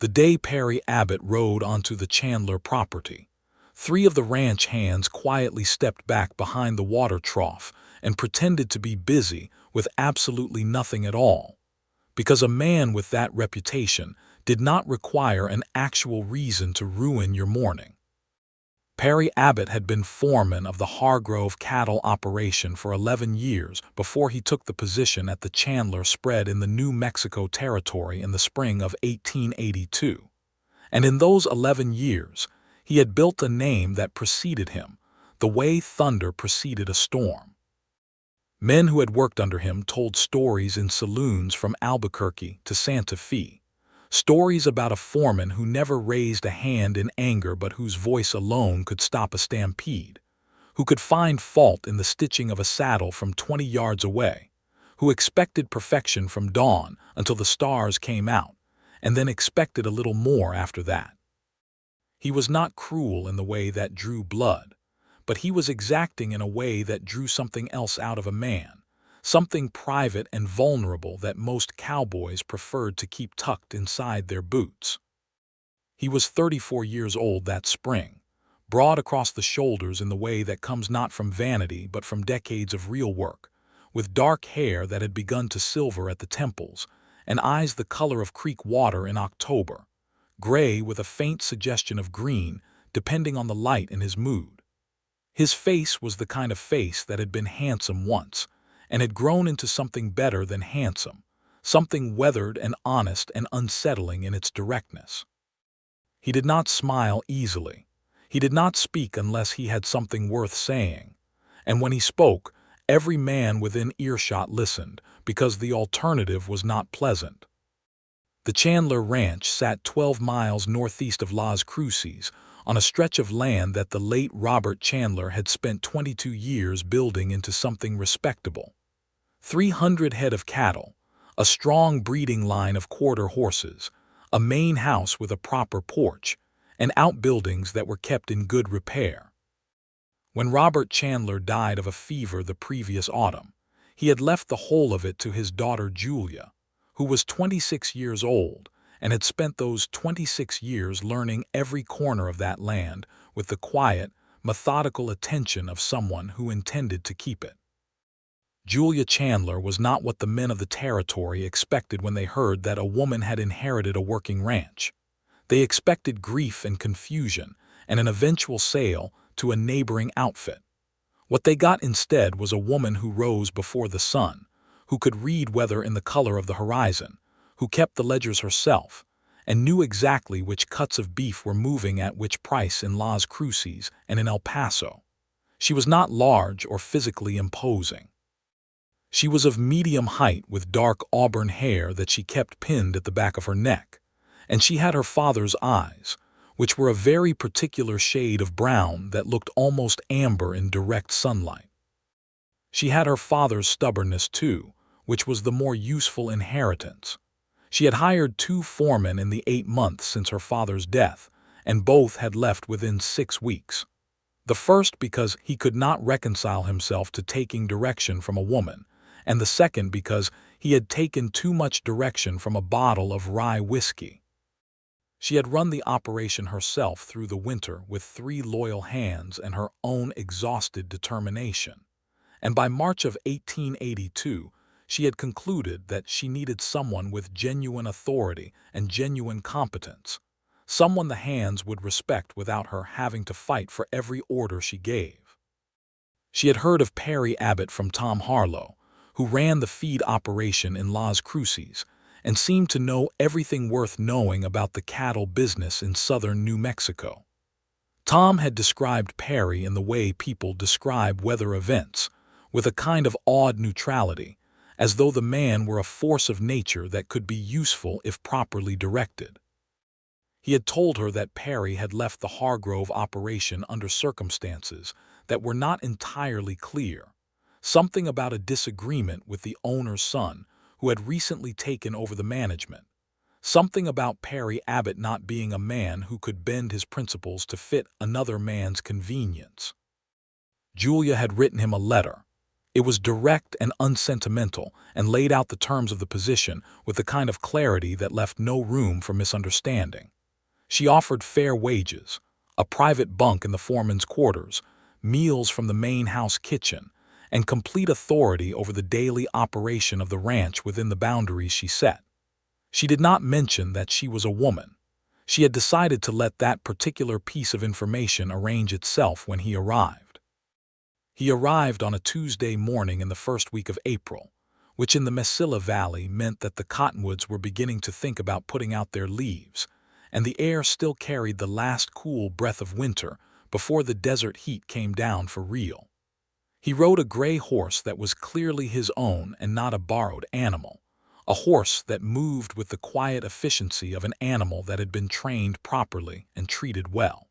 The day Perry Abbott rode onto the Chandler property, three of the ranch hands quietly stepped back behind the water trough and pretended to be busy with absolutely nothing at all, because a man with that reputation did not require an actual reason to ruin your morning. Perry Abbott had been foreman of the Hargrove cattle operation for 11 years before he took the position at the Chandler spread in the New Mexico Territory in the spring of 1882. And in those 11 years, he had built a name that preceded him, the way thunder preceded a storm. Men who had worked under him told stories in saloons from Albuquerque to Santa Fe, stories about a foreman who never raised a hand in anger but whose voice alone could stop a stampede, who could find fault in the stitching of a saddle from 20 yards away, who expected perfection from dawn until the stars came out, and then expected a little more after that. He was not cruel in the way that drew blood, but he was exacting in a way that drew something else out of a man, something private and vulnerable that most cowboys preferred to keep tucked inside their boots. He was 34 years old that spring, broad across the shoulders in the way that comes not from vanity but from decades of real work, with dark hair that had begun to silver at the temples, and eyes the color of creek water in October, gray with a faint suggestion of green depending on the light in his mood. His face was the kind of face that had been handsome once, and had grown into something better than handsome, something weathered and honest and unsettling in its directness. He did not smile easily. He did not speak unless he had something worth saying, and when he spoke, every man within earshot listened, because the alternative was not pleasant. The Chandler Ranch sat 12 miles northeast of Las Cruces, on a stretch of land that the late Robert Chandler had spent 22 years building into something respectable. 300 head of cattle, a strong breeding line of quarter horses, a main house with a proper porch, and outbuildings that were kept in good repair. When Robert Chandler died of a fever the previous autumn, he had left the whole of it to his daughter Julia, who was 26 years old and had spent those 26 years learning every corner of that land with the quiet, methodical attention of someone who intended to keep it. Julia Chandler was not what the men of the territory expected when they heard that a woman had inherited a working ranch. They expected grief and confusion and an eventual sale to a neighboring outfit. What they got instead was a woman who rose before the sun, who could read weather in the color of the horizon, who kept the ledgers herself, and knew exactly which cuts of beef were moving at which price in Las Cruces and in El Paso. She was not large or physically imposing. She was of medium height with dark auburn hair that she kept pinned at the back of her neck, and she had her father's eyes, which were a very particular shade of brown that looked almost amber in direct sunlight. She had her father's stubbornness too, which was the more useful inheritance. She had hired 2 foremen in the 8 months since her father's death, and both had left within 6 weeks. The first because he could not reconcile himself to taking direction from a woman, and the second because he had taken too much direction from a bottle of rye whiskey. She had run the operation herself through the winter with 3 loyal hands and her own exhausted determination, and by March of 1882, she had concluded that she needed someone with genuine authority and genuine competence, someone the hands would respect without her having to fight for every order she gave. She had heard of Perry Abbott from Tom Harlow, who ran the feed operation in Las Cruces, and seemed to know everything worth knowing about the cattle business in southern New Mexico. Tom had described Perry in the way people describe weather events, with a kind of awed neutrality, as though the man were a force of nature that could be useful if properly directed. He had told her that Perry had left the Hargrove operation under circumstances that were not entirely clear, something about a disagreement with the owner's son who had recently taken over the management, something about Perry Abbott not being a man who could bend his principles to fit another man's convenience. Julia had written him a letter, It was direct and unsentimental and laid out the terms of the position with the kind of clarity that left no room for misunderstanding. She offered fair wages, a private bunk in the foreman's quarters, meals from the main house kitchen, and complete authority over the daily operation of the ranch within the boundaries she set. She did not mention that she was a woman. She had decided to let that particular piece of information arrange itself when he arrived. He arrived on a Tuesday morning in the first week of April, which in the Mesilla Valley meant that the cottonwoods were beginning to think about putting out their leaves, and the air still carried the last cool breath of winter before the desert heat came down for real. He rode a gray horse that was clearly his own and not a borrowed animal, a horse that moved with the quiet efficiency of an animal that had been trained properly and treated well.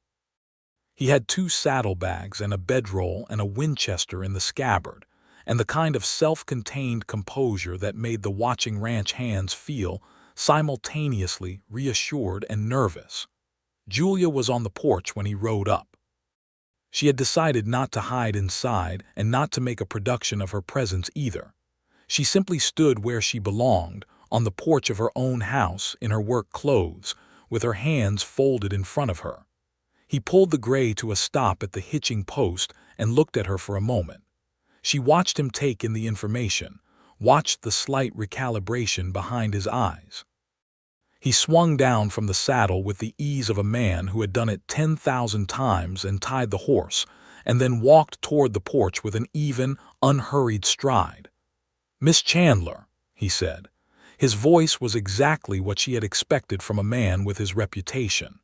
He had 2 saddlebags and a bedroll and a Winchester in the scabbard, and the kind of self-contained composure that made the watching ranch hands feel simultaneously reassured and nervous. Julia was on the porch when he rode up. She had decided not to hide inside and not to make a production of her presence either. She simply stood where she belonged, on the porch of her own house in her work clothes, with her hands folded in front of her. He pulled the gray to a stop at the hitching post and looked at her for a moment. She watched him take in the information, watched the slight recalibration behind his eyes. He swung down from the saddle with the ease of a man who had done it 10,000 times and tied the horse, and then walked toward the porch with an even, unhurried stride. "Miss Chandler," he said. His voice was exactly what she had expected from a man with his reputation.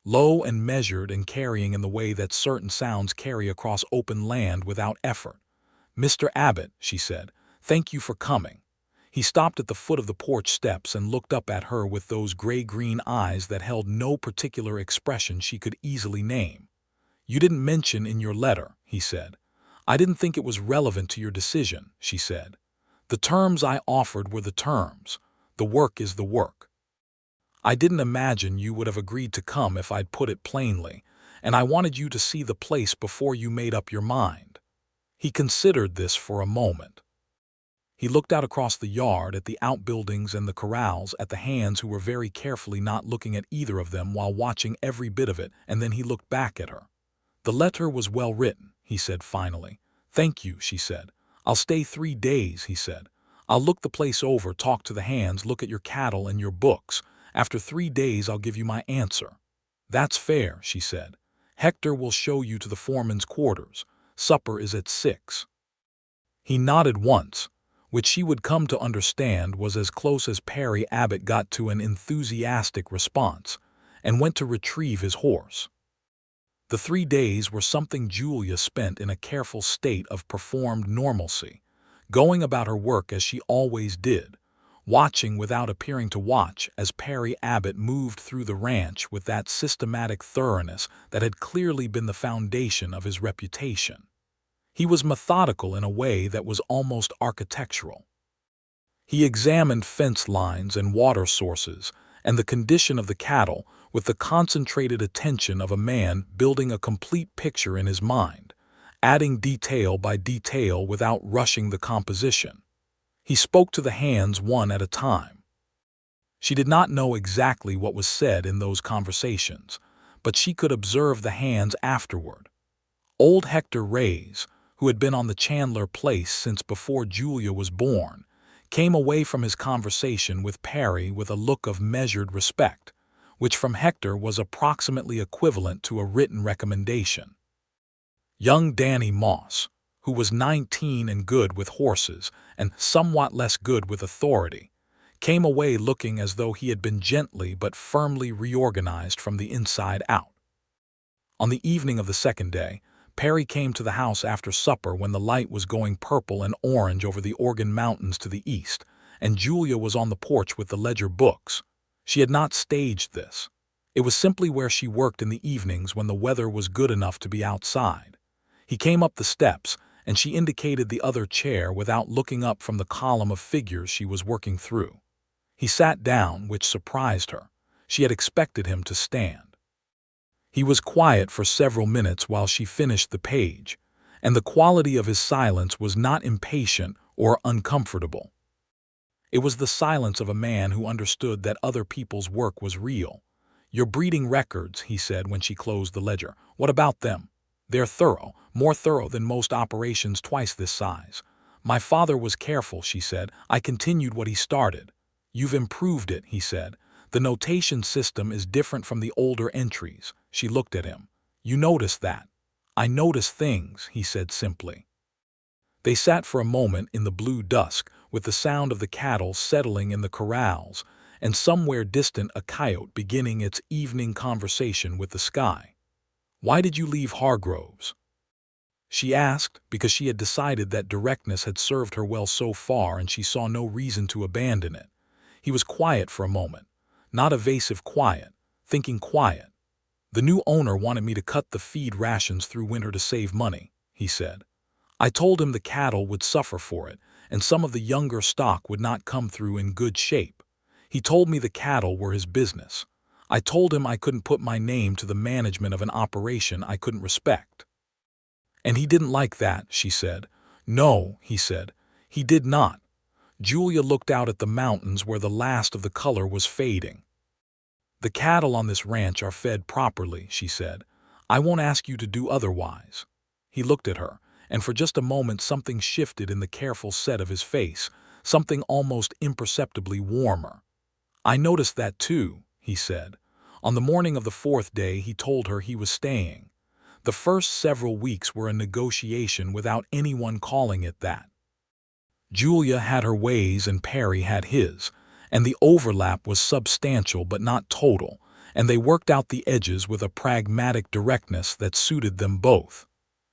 Low and measured and carrying in the way that certain sounds carry across open land without effort. "Mr. Abbott," she said, "thank you for coming." He stopped at the foot of the porch steps and looked up at her with those gray-green eyes that held no particular expression she could easily name. "You didn't mention in your letter," he said. "I didn't think it was relevant to your decision," she said. "The terms I offered were the terms. The work is the work. I didn't imagine you would have agreed to come if I'd put it plainly, and I wanted you to see the place before you made up your mind." He considered this for a moment. He looked out across the yard at the outbuildings and the corrals at the hands who were very carefully not looking at either of them while watching every bit of it, and then he looked back at her. "The letter was well written," he said finally. "Thank you," she said. "I'll stay 3 days," he said. "I'll look the place over, talk to the hands, look at your cattle and your books. After 3 days I'll give you my answer." "That's fair," she said. "Hector will show you to the foreman's quarters. Supper is at 6. He nodded once, which she would come to understand was as close as Perry Abbott got to an enthusiastic response, and went to retrieve his horse. The 3 days were something Julia spent in a careful state of performed normalcy, going about her work as she always did, watching without appearing to watch as Perry Abbott moved through the ranch with that systematic thoroughness that had clearly been the foundation of his reputation. He was methodical in a way that was almost architectural. He examined fence lines and water sources and the condition of the cattle with the concentrated attention of a man building a complete picture in his mind, adding detail by detail without rushing the composition. He spoke to the hands one at a time. She did not know exactly what was said in those conversations, but she could observe the hands afterward. Old Hector Reyes, who had been on the Chandler place since before Julia was born, came away from his conversation with Perry with a look of measured respect, which from Hector was approximately equivalent to a written recommendation. Young Danny Moss, who was 19 and good with horses and somewhat less good with authority, came away looking as though he had been gently but firmly reorganized from the inside out. On the evening of the second day, Perry came to the house after supper when the light was going purple and orange over the Oregon Mountains to the east, and Julia was on the porch with the ledger books. She had not staged this. It was simply where she worked in the evenings when the weather was good enough to be outside. He came up the steps, and she indicated the other chair without looking up from the column of figures she was working through. He sat down, which surprised her. She had expected him to stand. He was quiet for several minutes while she finished the page, and the quality of his silence was not impatient or uncomfortable. It was the silence of a man who understood that other people's work was real. "Your breeding records," he said when she closed the ledger. "What about them?" "They're thorough, more thorough than most operations twice this size." "My father was careful," she said. "I continued what he started." "You've improved it," he said. "The notation system is different from the older entries." She looked at him. "You noticed that?" "I notice things," he said simply. They sat for a moment in the blue dusk, with the sound of the cattle settling in the corrals, and somewhere distant a coyote beginning its evening conversation with the sky. "Why did you leave Hargroves?" she asked, because she had decided that directness had served her well so far and she saw no reason to abandon it. He was quiet for a moment. Not evasive quiet, thinking quiet. "The new owner wanted me to cut the feed rations through winter to save money," he said. "I told him the cattle would suffer for it, and some of the younger stock would not come through in good shape. He told me the cattle were his business. I told him I couldn't put my name to the management of an operation I couldn't respect." "And he didn't like that," she said. "No," he said, "he did not." Julia looked out at the mountains where the last of the color was fading. "The cattle on this ranch are fed properly," she said. "I won't ask you to do otherwise." He looked at her, and for just a moment something shifted in the careful set of his face, something almost imperceptibly warmer. "I noticed that too," he said. On the morning of the fourth day he told her he was staying. The first several weeks were a negotiation without anyone calling it that. Julia had her ways and Perry had his, and the overlap was substantial but not total, and they worked out the edges with a pragmatic directness that suited them both.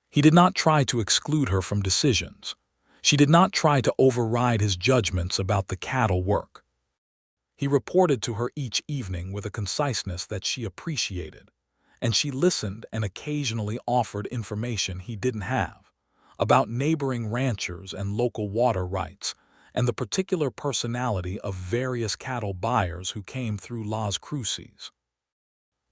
He did not try to exclude her from decisions. She did not try to override his judgments about the cattle work. He reported to her each evening with a conciseness that she appreciated, and she listened and occasionally offered information he didn't have, about neighboring ranchers and local water rights, and the particular personality of various cattle buyers who came through Las Cruces.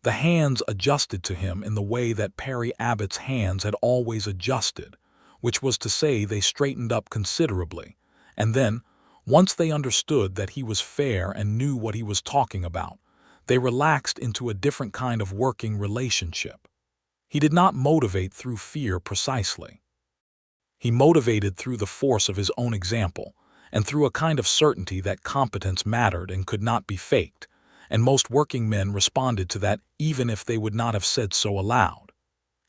The hands adjusted to him in the way that Perry Abbott's hands had always adjusted, which was to say they straightened up considerably, and then, once they understood that he was fair and knew what he was talking about, they relaxed into a different kind of working relationship. He did not motivate through fear precisely. He motivated through the force of his own example, and through a kind of certainty that competence mattered and could not be faked, and most working men responded to that even if they would not have said so aloud.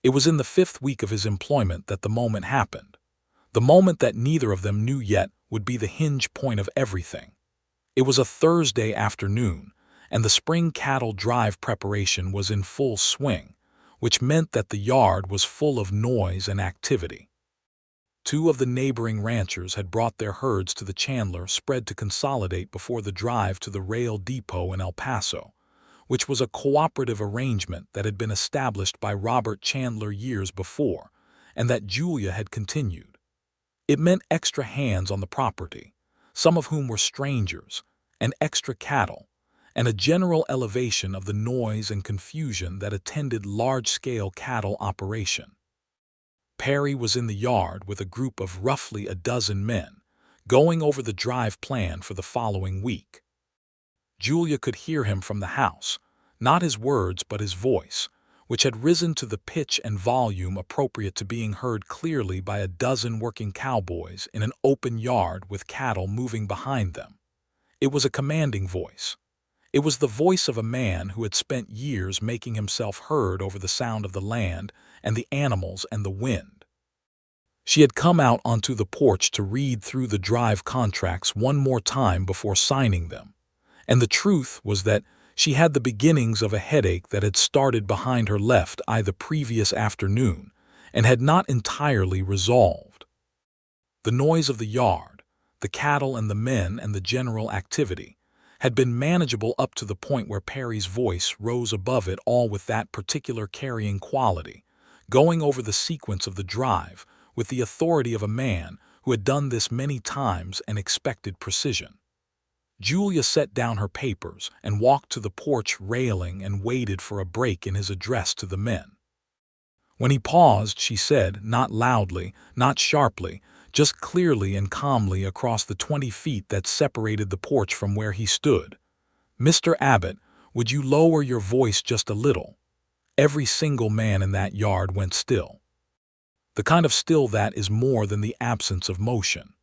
It was in the 5th week of his employment that the moment happened. The moment that neither of them knew yet would be the hinge point of everything. It was a Thursday afternoon, and the spring cattle drive preparation was in full swing, which meant that the yard was full of noise and activity. 2 of the neighboring ranchers had brought their herds to the Chandler spread to consolidate before the drive to the rail depot in El Paso, which was a cooperative arrangement that had been established by Robert Chandler years before, and that Julia had continued. It meant extra hands on the property, some of whom were strangers, and extra cattle, and a general elevation of the noise and confusion that attended large-scale cattle operation. Perry was in the yard with a group of roughly a dozen men, going over the drive plan for the following week. Julia could hear him from the house, not his words but his voice, which had risen to the pitch and volume appropriate to being heard clearly by a dozen working cowboys in an open yard with cattle moving behind them. It was a commanding voice. It was the voice of a man who had spent years making himself heard over the sound of the land and the animals and the wind. She had come out onto the porch to read through the drive contracts one more time before signing them, and the truth was that she had the beginnings of a headache that had started behind her left eye the previous afternoon and had not entirely resolved. The noise of the yard, the cattle and the men and the general activity, had been manageable up to the point where Perry's voice rose above it all with that particular carrying quality, going over the sequence of the drive with the authority of a man who had done this many times and expected precision. Julia set down her papers and walked to the porch railing and waited for a break in his address to the men. When he paused, she said, not loudly, not sharply, just clearly and calmly across the 20 feet that separated the porch from where he stood. "Mr. Abbott, would you lower your voice just a little?" Every single man in that yard went still. The kind of still that is more than the absence of motion.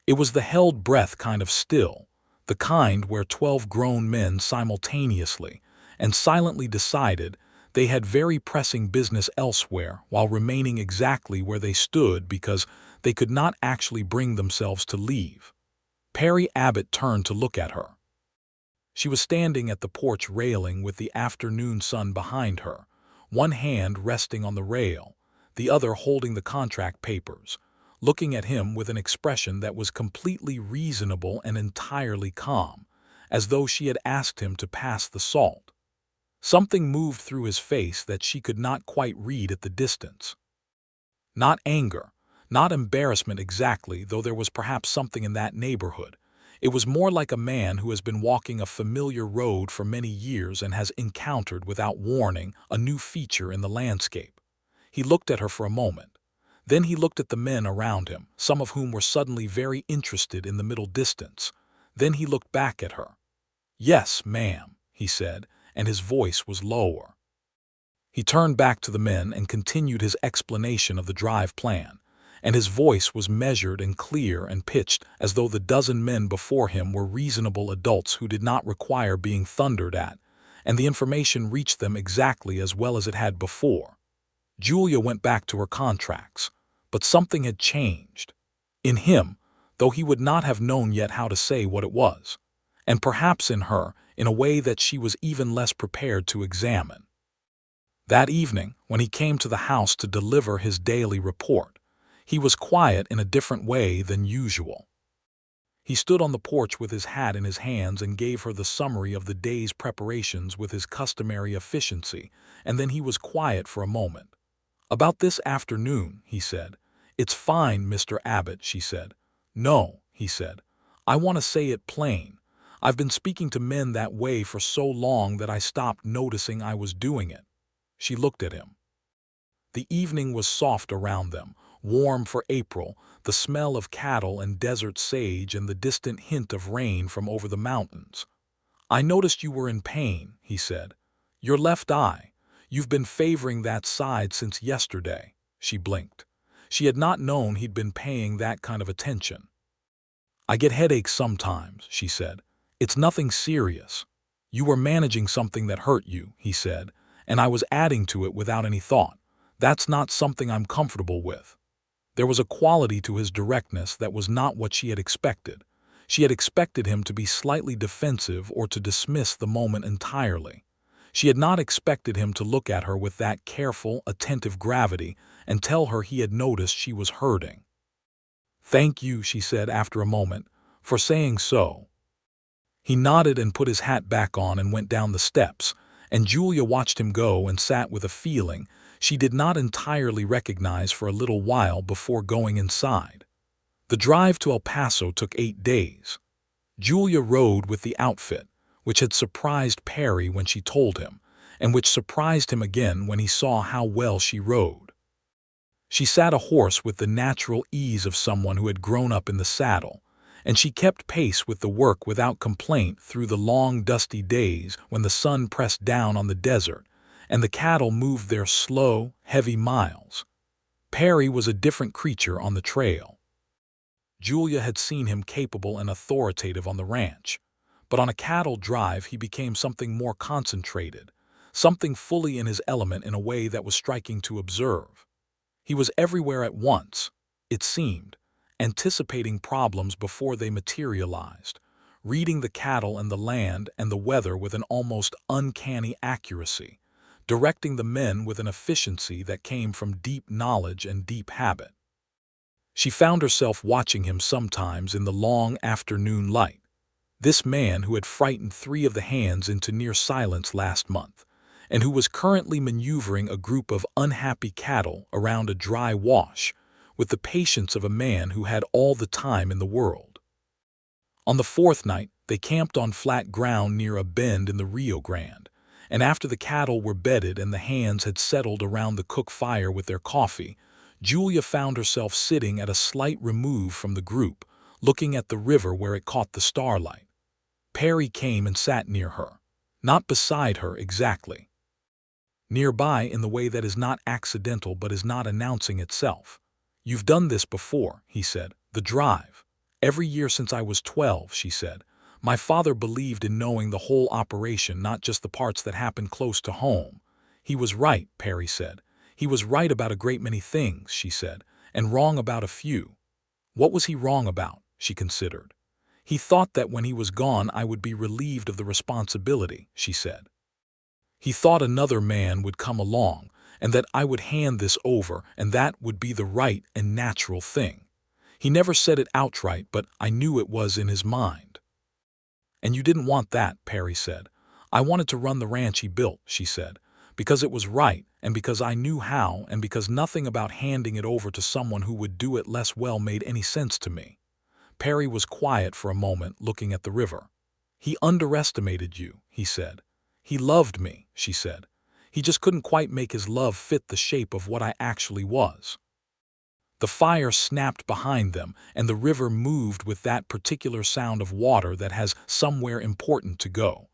It was the held breath kind of still, the kind where 12 grown men simultaneously and silently decided they had very pressing business elsewhere while remaining exactly where they stood because they could not actually bring themselves to leave. Perry Abbott turned to look at her. She was standing at the porch railing with the afternoon sun behind her, one hand resting on the rail, the other holding the contract papers, looking at him with an expression that was completely reasonable and entirely calm, as though she had asked him to pass the salt. Something moved through his face that she could not quite read at the distance. Not anger, not embarrassment exactly, though there was perhaps something in that neighborhood. It was more like a man who has been walking a familiar road for many years and has encountered, without warning, a new feature in the landscape. He looked at her for a moment. Then he looked at the men around him, some of whom were suddenly very interested in the middle distance. Then he looked back at her. "Yes, ma'am," he said, and his voice was lower. He turned back to the men and continued his explanation of the drive plan, and his voice was measured and clear and pitched as though the dozen men before him were reasonable adults who did not require being thundered at, and the information reached them exactly as well as it had before. Julia went back to her contracts, but something had changed. In him, though he would not have known yet how to say what it was, and perhaps in her, in a way that she was even less prepared to examine. That evening, when he came to the house to deliver his daily report, he was quiet in a different way than usual. He stood on the porch with his hat in his hands and gave her the summary of the day's preparations with his customary efficiency, and then he was quiet for a moment. "About this afternoon," he said. "It's fine, Mr. Abbott," she said. "No," he said. "I want to say it plain. I've been speaking to men that way for so long that I stopped noticing I was doing it." She looked at him. The evening was soft around them, warm for April, the smell of cattle and desert sage and the distant hint of rain from over the mountains. "I noticed you were in pain," he said. "Your left eye. You've been favoring that side since yesterday." She blinked. She had not known he'd been paying that kind of attention. "I get headaches sometimes," she said. "It's nothing serious." "You were managing something that hurt you," he said, "and I was adding to it without any thought. That's not something I'm comfortable with." There was a quality to his directness that was not what she had expected. She had expected him to be slightly defensive or to dismiss the moment entirely. She had not expected him to look at her with that careful, attentive gravity and tell her he had noticed she was hurting. "Thank you," she said after a moment, "for saying so." He nodded and put his hat back on and went down the steps, and Julia watched him go and sat with a feeling she did not entirely recognize for a little while before going inside. The drive to El Paso took 8 days. Julia rode with the outfit, which had surprised Perry when she told him, and which surprised him again when he saw how well she rode. She sat a horse with the natural ease of someone who had grown up in the saddle, and she kept pace with the work without complaint through the long dusty days when the sun pressed down on the desert, and the cattle moved their slow, heavy miles. Perry was a different creature on the trail. Julia had seen him capable and authoritative on the ranch, but on a cattle drive he became something more concentrated, something fully in his element in a way that was striking to observe. He was everywhere at once, it seemed, anticipating problems before they materialized, reading the cattle and the land and the weather with an almost uncanny accuracy, directing the men with an efficiency that came from deep knowledge and deep habit. She found herself watching him sometimes in the long afternoon light. This man who had frightened 3 of the hands into near silence last month, and who was currently maneuvering a group of unhappy cattle around a dry wash, with the patience of a man who had all the time in the world. On the 4th night, they camped on flat ground near a bend in the Rio Grande, and after the cattle were bedded and the hands had settled around the cook fire with their coffee, Julia found herself sitting at a slight remove from the group, looking at the river where it caught the starlight. Perry came and sat near her. Not beside her exactly. Nearby in the way that is not accidental but is not announcing itself. "You've done this before," he said. "The drive." "Every year since I was 12, she said. "My father believed in knowing the whole operation, not just the parts that happened close to home." "He was right," Perry said. "He was right about a great many things," she said, "and wrong about a few." "What was he wrong about?" she considered. "He thought that when he was gone I would be relieved of the responsibility," she said. "He thought another man would come along, and that I would hand this over, and that would be the right and natural thing. He never said it outright, but I knew it was in his mind." "And you didn't want that," Perry said. "I wanted to run the ranch he built," she said, "because it was right, and because I knew how, and because nothing about handing it over to someone who would do it less well made any sense to me." Perry was quiet for a moment, looking at the river. "He underestimated you," he said. "He loved me," she said. "He just couldn't quite make his love fit the shape of what I actually was." The fire snapped behind them, and the river moved with that particular sound of water that has somewhere important to go.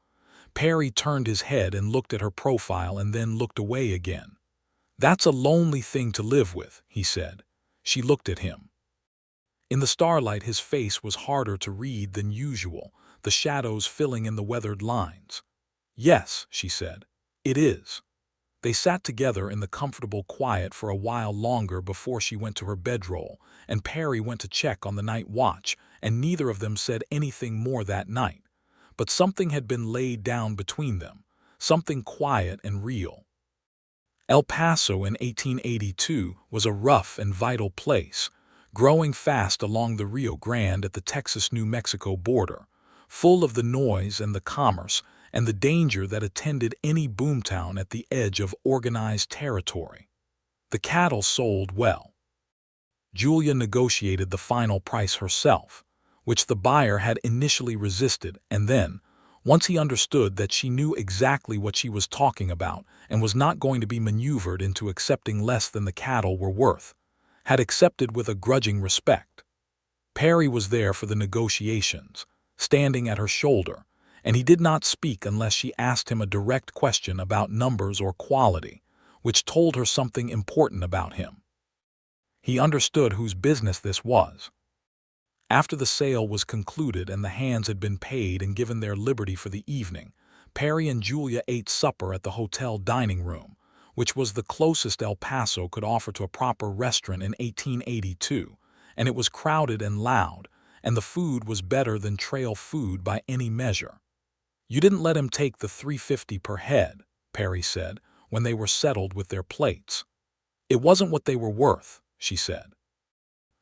Perry turned his head and looked at her profile and then looked away again. "That's a lonely thing to live with," he said. She looked at him. In the starlight his face was harder to read than usual, the shadows filling in the weathered lines. "Yes," she said, "it is." They sat together in the comfortable quiet for a while longer before she went to her bedroll, and Perry went to check on the night watch, and neither of them said anything more that night. But something had been laid down between them, something quiet and real. El Paso in 1882 was a rough and vital place, growing fast along the Rio Grande at the Texas-New Mexico border, full of the noise and the commerce and the danger that attended any boomtown at the edge of organized territory. The cattle sold well. Julia negotiated the final price herself, which the buyer had initially resisted, and then, once he understood that she knew exactly what she was talking about and was not going to be maneuvered into accepting less than the cattle were worth, had accepted with a grudging respect. Perry was there for the negotiations, standing at her shoulder, and he did not speak unless she asked him a direct question about numbers or quality, which told her something important about him. He understood whose business this was. After the sale was concluded and the hands had been paid and given their liberty for the evening, Perry and Julia ate supper at the hotel dining room, which was the closest El Paso could offer to a proper restaurant in 1882, and it was crowded and loud, and the food was better than trail food by any measure. "You didn't let him take the $3.50 per head," Perry said, when they were settled with their plates. "It wasn't what they were worth," she said.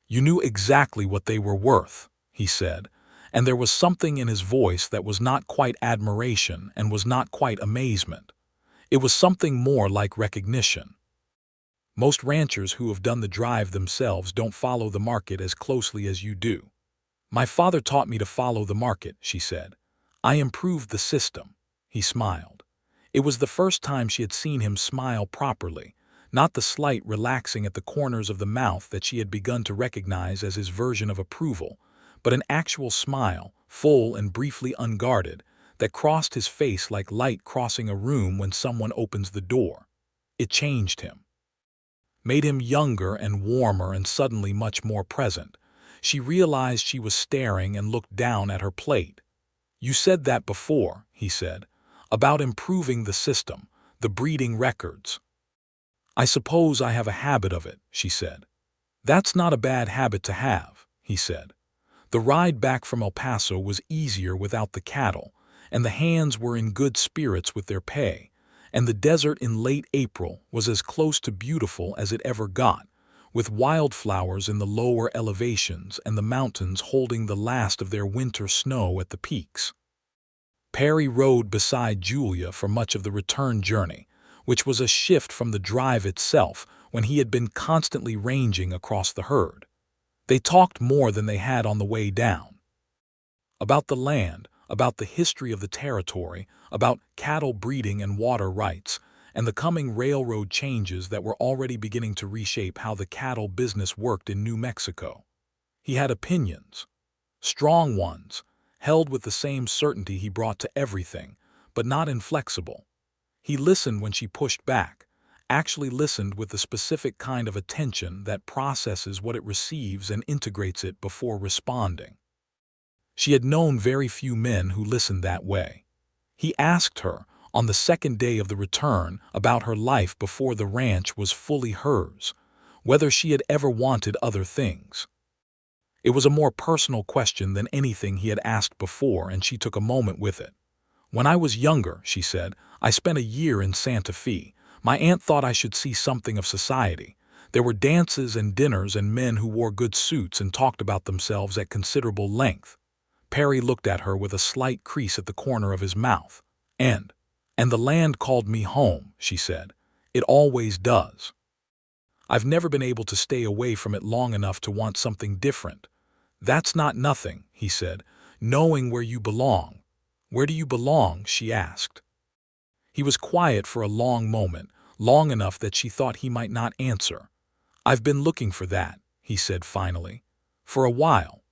"You knew exactly what they were worth," he said, and there was something in his voice that was not quite admiration and was not quite amazement. It was something more like recognition. "Most ranchers who have done the drive themselves don't follow the market as closely as you do." "My father taught me to follow the market," she said. "I improved the system." He smiled. It was the first time she had seen him smile properly, not the slight relaxing at the corners of the mouth that she had begun to recognize as his version of approval, but an actual smile, full and briefly unguarded, that crossed his face like light crossing a room when someone opens the door. It changed him. Made him younger and warmer and suddenly much more present. She realized she was staring and looked down at her plate. "You said that before," he said, "about improving the system, the breeding records." "I suppose I have a habit of it," she said. "That's not a bad habit to have," he said. The ride back from El Paso was easier without the cattle, and the hands were in good spirits with their pay, and the desert in late April was as close to beautiful as it ever got, with wildflowers in the lower elevations and the mountains holding the last of their winter snow at the peaks. Perry rode beside Julia for much of the return journey, which was a shift from the drive itself when he had been constantly ranging across the herd. They talked more than they had on the way down. About the land, about the history of the territory, about cattle breeding and water rights, and the coming railroad changes that were already beginning to reshape how the cattle business worked in New Mexico. He had opinions, strong ones, held with the same certainty he brought to everything, but not inflexible. He listened when she pushed back, actually listened with the specific kind of attention that processes what it receives and integrates it before responding. She had known very few men who listened that way. He asked her, on the second day of the return, about her life before the ranch was fully hers, whether she had ever wanted other things. It was a more personal question than anything he had asked before, and she took a moment with it. "When I was younger," she said, "I spent a year in Santa Fe. My aunt thought I should see something of society. There were dances and dinners and men who wore good suits and talked about themselves at considerable length." Perry looked at her with a slight crease at the corner of his mouth. And the land called me home," she said. "It always does. I've never been able to stay away from it long enough to want something different." "That's not nothing," he said, "knowing where you belong." "Where do you belong?" she asked. He was quiet for a long moment, long enough that she thought he might not answer. "I've been looking for that," he said finally. "For a while."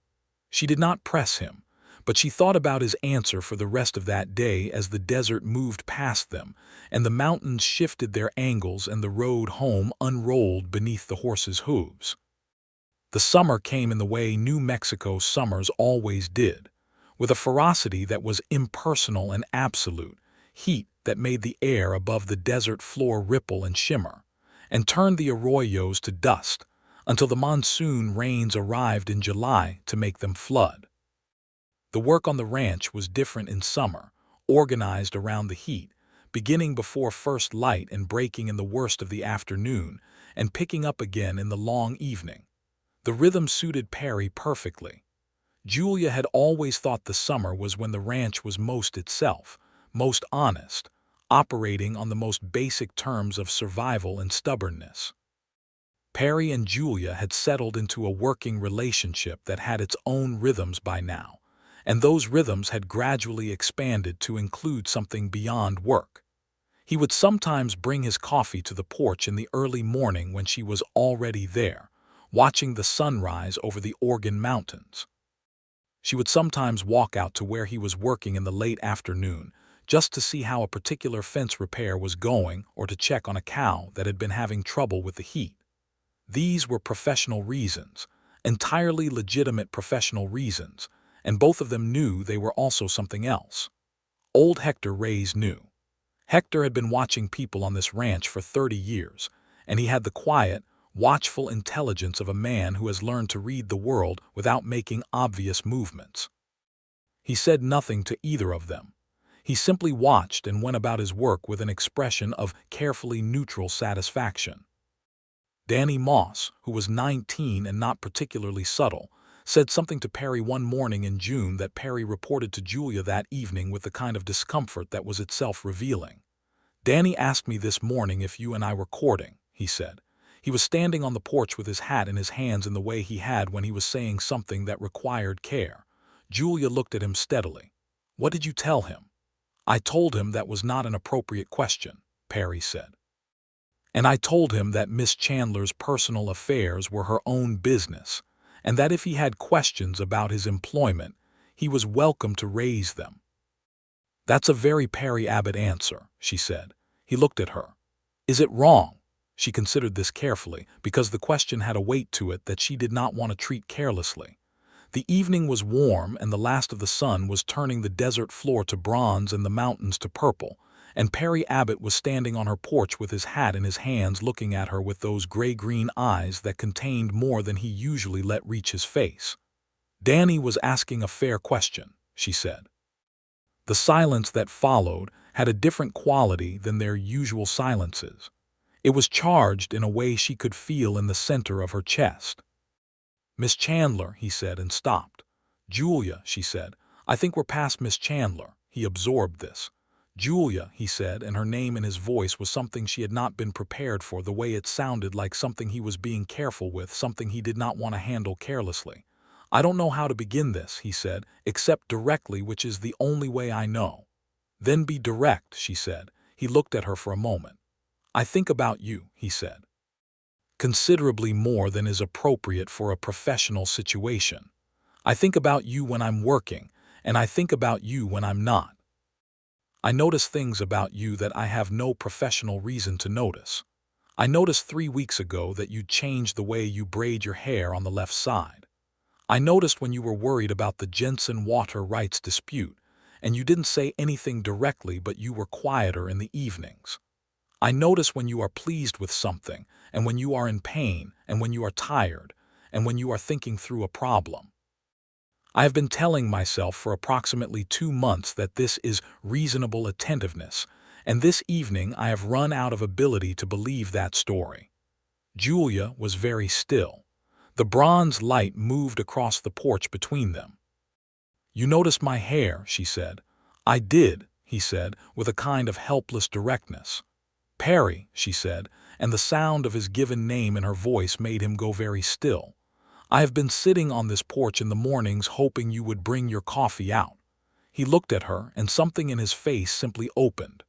She did not press him, but she thought about his answer for the rest of that day as the desert moved past them, and the mountains shifted their angles and the road home unrolled beneath the horses' hooves. The summer came in the way New Mexico summers always did, with a ferocity that was impersonal and absolute, heat that made the air above the desert floor ripple and shimmer, and turned the arroyos to dust, until the monsoon rains arrived in July to make them flood. The work on the ranch was different in summer, organized around the heat, beginning before first light and breaking in the worst of the afternoon, and picking up again in the long evening. The rhythm suited Perry perfectly. Julia had always thought the summer was when the ranch was most itself, most honest, operating on the most basic terms of survival and stubbornness. Perry and Julia had settled into a working relationship that had its own rhythms by now, and those rhythms had gradually expanded to include something beyond work. He would sometimes bring his coffee to the porch in the early morning when she was already there, watching the sunrise over the Oregon mountains. She would sometimes walk out to where he was working in the late afternoon, just to see how a particular fence repair was going or to check on a cow that had been having trouble with the heat. These were professional reasons, entirely legitimate professional reasons, and both of them knew they were also something else. Old Hector Reyes knew. Hector had been watching people on this ranch for 30 years, and he had the quiet, watchful intelligence of a man who has learned to read the world without making obvious movements. He said nothing to either of them. He simply watched and went about his work with an expression of carefully neutral satisfaction. Danny Moss, who was 19 and not particularly subtle, said something to Perry one morning in June that Perry reported to Julia that evening with the kind of discomfort that was itself revealing. "Danny asked me this morning if you and I were courting," he said. He was standing on the porch with his hat in his hands in the way he had when he was saying something that required care. Julia looked at him steadily. "What did you tell him?" "I told him that was not an appropriate question," Perry said. "And I told him that Miss Chandler's personal affairs were her own business, and that if he had questions about his employment, he was welcome to raise them." "That's a very Perry Abbott answer," she said. He looked at her. "Is it wrong?" She considered this carefully, because the question had a weight to it that she did not want to treat carelessly. The evening was warm, and the last of the sun was turning the desert floor to bronze and the mountains to purple, and Perry Abbott was standing on her porch with his hat in his hands looking at her with those gray-green eyes that contained more than he usually let reach his face. "Danny was asking a fair question," she said. The silence that followed had a different quality than their usual silences. It was charged in a way she could feel in the center of her chest. "Miss Chandler," he said, and stopped. "Julia," she said. "I think we're past Miss Chandler." He absorbed this. "Julia," he said, and her name in his voice was something she had not been prepared for, the way it sounded like something he was being careful with, something he did not want to handle carelessly. "I don't know how to begin this," he said, "except directly, which is the only way I know." "Then be direct," she said. He looked at her for a moment. "I think about you," he said. "Considerably more than is appropriate for a professional situation. I think about you when I'm working, and I think about you when I'm not. I notice things about you that I have no professional reason to notice. I noticed 3 weeks ago that you changed the way you braid your hair on the left side. I noticed when you were worried about the Jensen water rights dispute, and you didn't say anything directly, but you were quieter in the evenings. I notice when you are pleased with something, and when you are in pain, and when you are tired, and when you are thinking through a problem. I have been telling myself for approximately 2 months that this is reasonable attentiveness, and this evening I have run out of ability to believe that story." Julia was very still. The bronze light moved across the porch between them. "You noticed my hair," she said. "I did," he said, with a kind of helpless directness. "Perry," she said, and the sound of his given name in her voice made him go very still. "I have been sitting on this porch in the mornings hoping you would bring your coffee out." He looked at her, and something in his face simply opened.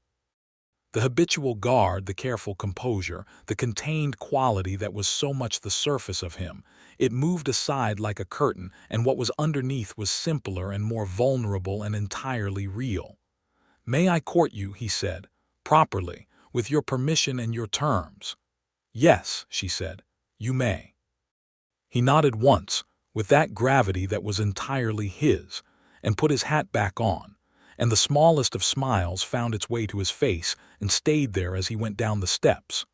The habitual guard, the careful composure, the contained quality that was so much the surface of him, it moved aside like a curtain, and what was underneath was simpler and more vulnerable and entirely real. "May I court you," he said, "properly, with your permission and your terms?" "Yes," she said, "you may." He nodded once, with that gravity that was entirely his, and put his hat back on, and the smallest of smiles found its way to his face and stayed there as he went down the steps.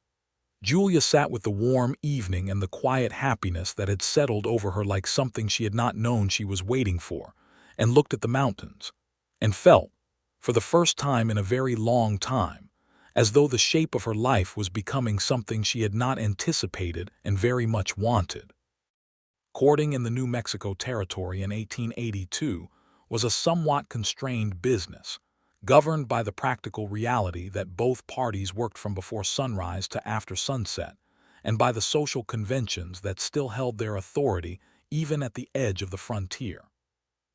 Julia sat with the warm evening and the quiet happiness that had settled over her like something she had not known she was waiting for, and looked at the mountains, and felt, for the first time in a very long time, as though the shape of her life was becoming something she had not anticipated and very much wanted. Courting in the New Mexico Territory in 1882 was a somewhat constrained business, governed by the practical reality that both parties worked from before sunrise to after sunset, and by the social conventions that still held their authority even at the edge of the frontier.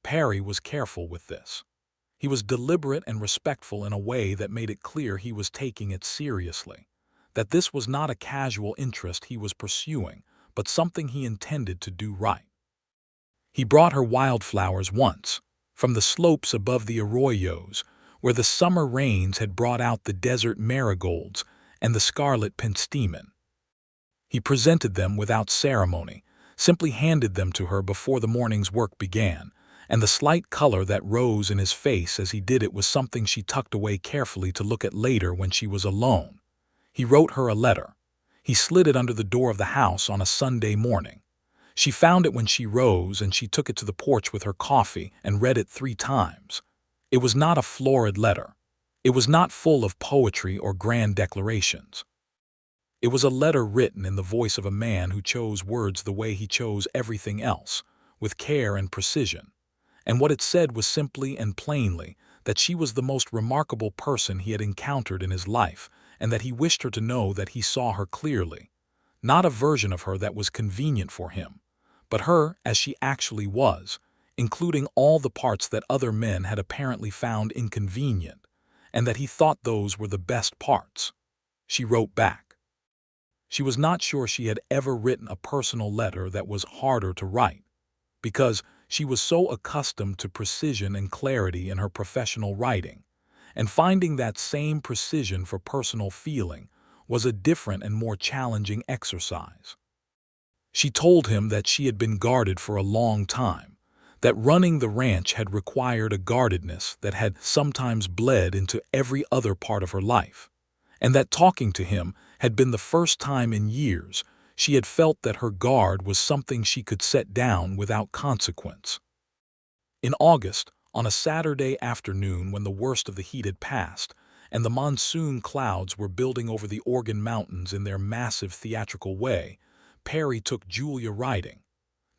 Perry was careful with this. He was deliberate and respectful in a way that made it clear he was taking it seriously, that this was not a casual interest he was pursuing, but something he intended to do right. He brought her wildflowers once, from the slopes above the arroyos, where the summer rains had brought out the desert marigolds and the scarlet penstemon. He presented them without ceremony, simply handed them to her before the morning's work began, and the slight color that rose in his face as he did it was something she tucked away carefully to look at later when she was alone. He wrote her a letter. He slid it under the door of the house on a Sunday morning. She found it when she rose, and she took it to the porch with her coffee and read it 3 times. It was not a florid letter. It was not full of poetry or grand declarations. It was a letter written in the voice of a man who chose words the way he chose everything else, with care and precision. And what it said was simply and plainly that she was the most remarkable person he had encountered in his life, and that he wished her to know that he saw her clearly. Not a version of her that was convenient for him, but her as she actually was, including all the parts that other men had apparently found inconvenient, and that he thought those were the best parts. She wrote back. She was not sure she had ever written a personal letter that was harder to write, because she was so accustomed to precision and clarity in her professional writing, and finding that same precision for personal feeling was a different and more challenging exercise. She told him that she had been guarded for a long time, that running the ranch had required a guardedness that had sometimes bled into every other part of her life, and that talking to him had been the first time in years she had felt that her guard was something she could set down without consequence. In August, on a Saturday afternoon when the worst of the heat had passed, and the monsoon clouds were building over the Organ Mountains in their massive theatrical way, Perry took Julia riding,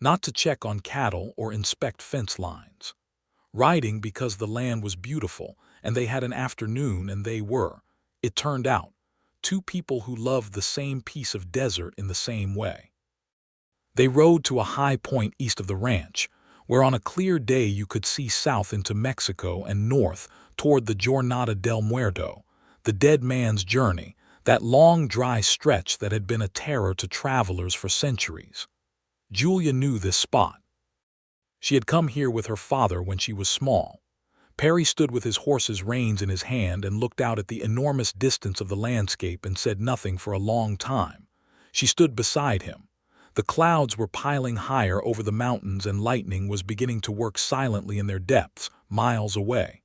not to check on cattle or inspect fence lines. Riding because the land was beautiful, and they had an afternoon, and they were, it turned out, 2 people who loved the same piece of desert in the same way. They rode to a high point east of the ranch, where on a clear day you could see south into Mexico and north toward the Jornada del Muerto, the dead man's journey, that long dry stretch that had been a terror to travelers for centuries. Julia knew this spot. She had come here with her father when she was small. Perry stood with his horse's reins in his hand and looked out at the enormous distance of the landscape and said nothing for a long time. She stood beside him. The clouds were piling higher over the mountains and lightning was beginning to work silently in their depths, miles away.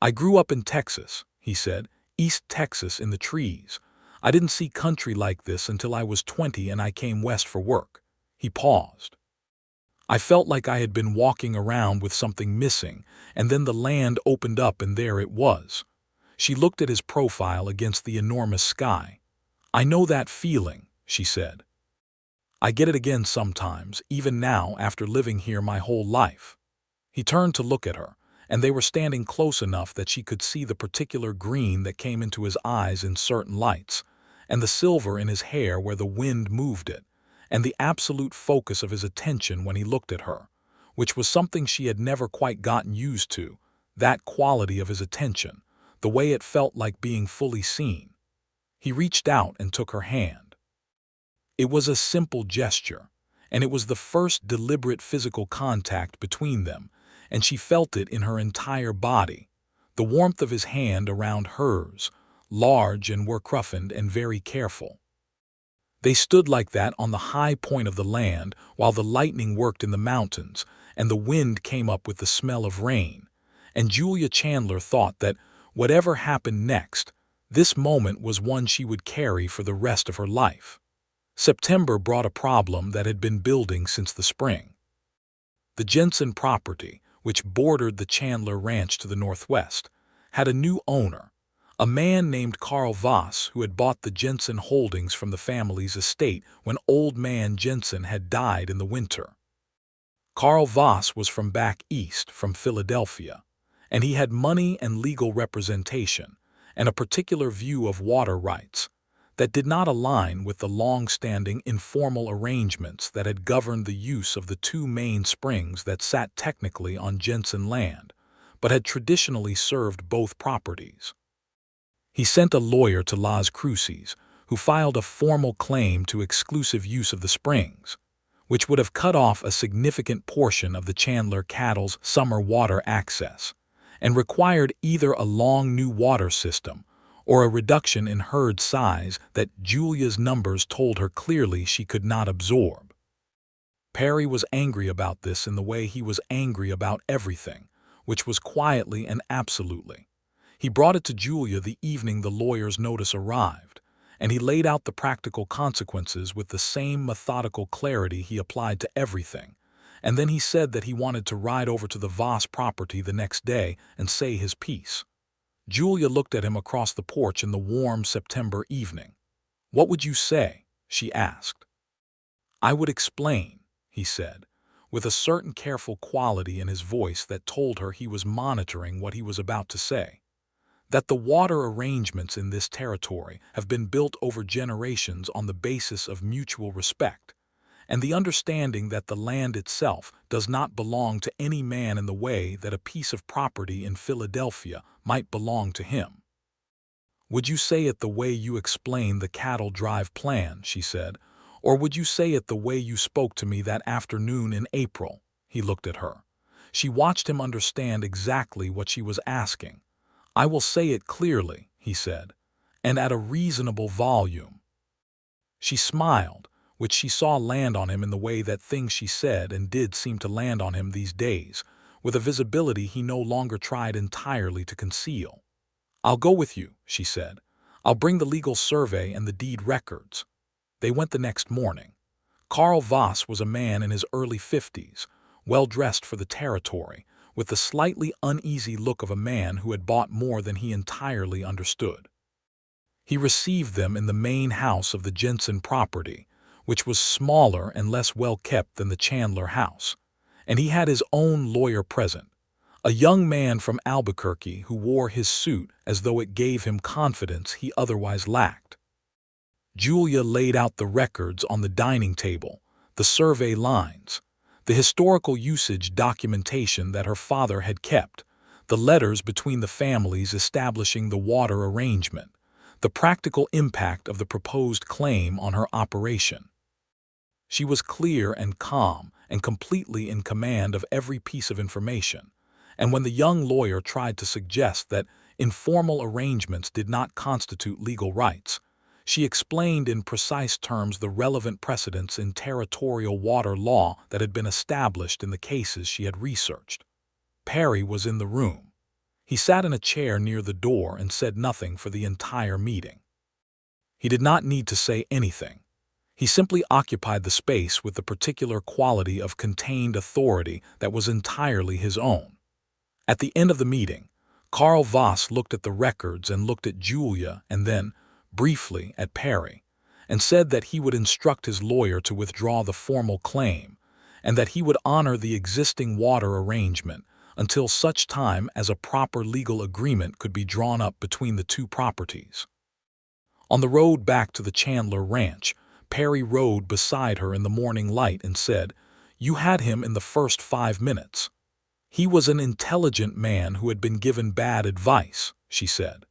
"I grew up in Texas," he said, "East Texas in the trees. I didn't see country like this until I was 20 and I came west for work." He paused. "I felt like I had been walking around with something missing, and then the land opened up and there it was." She looked at his profile against the enormous sky. "I know that feeling," she said. "I get it again sometimes, even now after living here my whole life." He turned to look at her, and they were standing close enough that she could see the particular green that came into his eyes in certain lights, and the silver in his hair where the wind moved it, and the absolute focus of his attention when he looked at her, which was something she had never quite gotten used to, that quality of his attention, the way it felt like being fully seen. He reached out and took her hand. It was a simple gesture, and it was the first deliberate physical contact between them, and she felt it in her entire body, the warmth of his hand around hers, large and work-roughened and very careful. They stood like that on the high point of the land while the lightning worked in the mountains and the wind came up with the smell of rain, and Julia Chandler thought that, whatever happened next, this moment was one she would carry for the rest of her life. September brought a problem that had been building since the spring. The Jensen property, which bordered the Chandler Ranch to the northwest, had a new owner, a man named Carl Voss, who had bought the Jensen holdings from the family's estate when old man Jensen had died in the winter. Carl Voss was from back east, from Philadelphia, and he had money and legal representation, and a particular view of water rights that did not align with the long-standing informal arrangements that had governed the use of the two main springs that sat technically on Jensen land, but had traditionally served both properties. He sent a lawyer to Las Cruces, who filed a formal claim to exclusive use of the springs, which would have cut off a significant portion of the Chandler cattle's summer water access, and required either a long new water system or a reduction in herd size that Julia's numbers told her clearly she could not absorb. Perry was angry about this in the way he was angry about everything, which was quietly and absolutely. He brought it to Julia the evening the lawyer's notice arrived, and he laid out the practical consequences with the same methodical clarity he applied to everything, and then he said that he wanted to ride over to the Voss property the next day and say his piece. Julia looked at him across the porch in the warm September evening. "What would you say?" she asked. "I would explain," he said, with a certain careful quality in his voice that told her he was monitoring what he was about to say, "that the water arrangements in this territory have been built over generations on the basis of mutual respect, and the understanding that the land itself does not belong to any man in the way that a piece of property in Philadelphia might belong to him." "Would you say it the way you explained the cattle drive plan," she said, "or would you say it the way you spoke to me that afternoon in April?" He looked at her. She watched him understand exactly what she was asking. "I will say it clearly," he said, "and at a reasonable volume." She smiled, which she saw land on him in the way that things she said and did seem to land on him these days, with a visibility he no longer tried entirely to conceal. "I'll go with you," she said. "I'll bring the legal survey and the deed records." They went the next morning. Carl Voss was a man in his early 50s, well-dressed for the territory, with the slightly uneasy look of a man who had bought more than he entirely understood. He received them in the main house of the Jensen property, which was smaller and less well-kept than the Chandler house, and he had his own lawyer present, a young man from Albuquerque who wore his suit as though it gave him confidence he otherwise lacked. Julia laid out the records on the dining table, the survey lines, The historical usage documentation that her father had kept, the letters between the families establishing the water arrangement, the practical impact of the proposed claim on her operation. She was clear and calm and completely in command of every piece of information, and when the young lawyer tried to suggest that informal arrangements did not constitute legal rights, she explained in precise terms the relevant precedents in territorial water law that had been established in the cases she had researched. Perry was in the room. He sat in a chair near the door and said nothing for the entire meeting. He did not need to say anything. He simply occupied the space with the particular quality of contained authority that was entirely his own. At the end of the meeting, Karl Voss looked at the records and looked at Julia and then, briefly, at Perry, and said that he would instruct his lawyer to withdraw the formal claim and that he would honor the existing water arrangement until such time as a proper legal agreement could be drawn up between the two properties. On the road back to the Chandler ranch, Perry rode beside her in the morning light and said, "You had him in the first 5 minutes. He was an intelligent man who had been given bad advice," she said.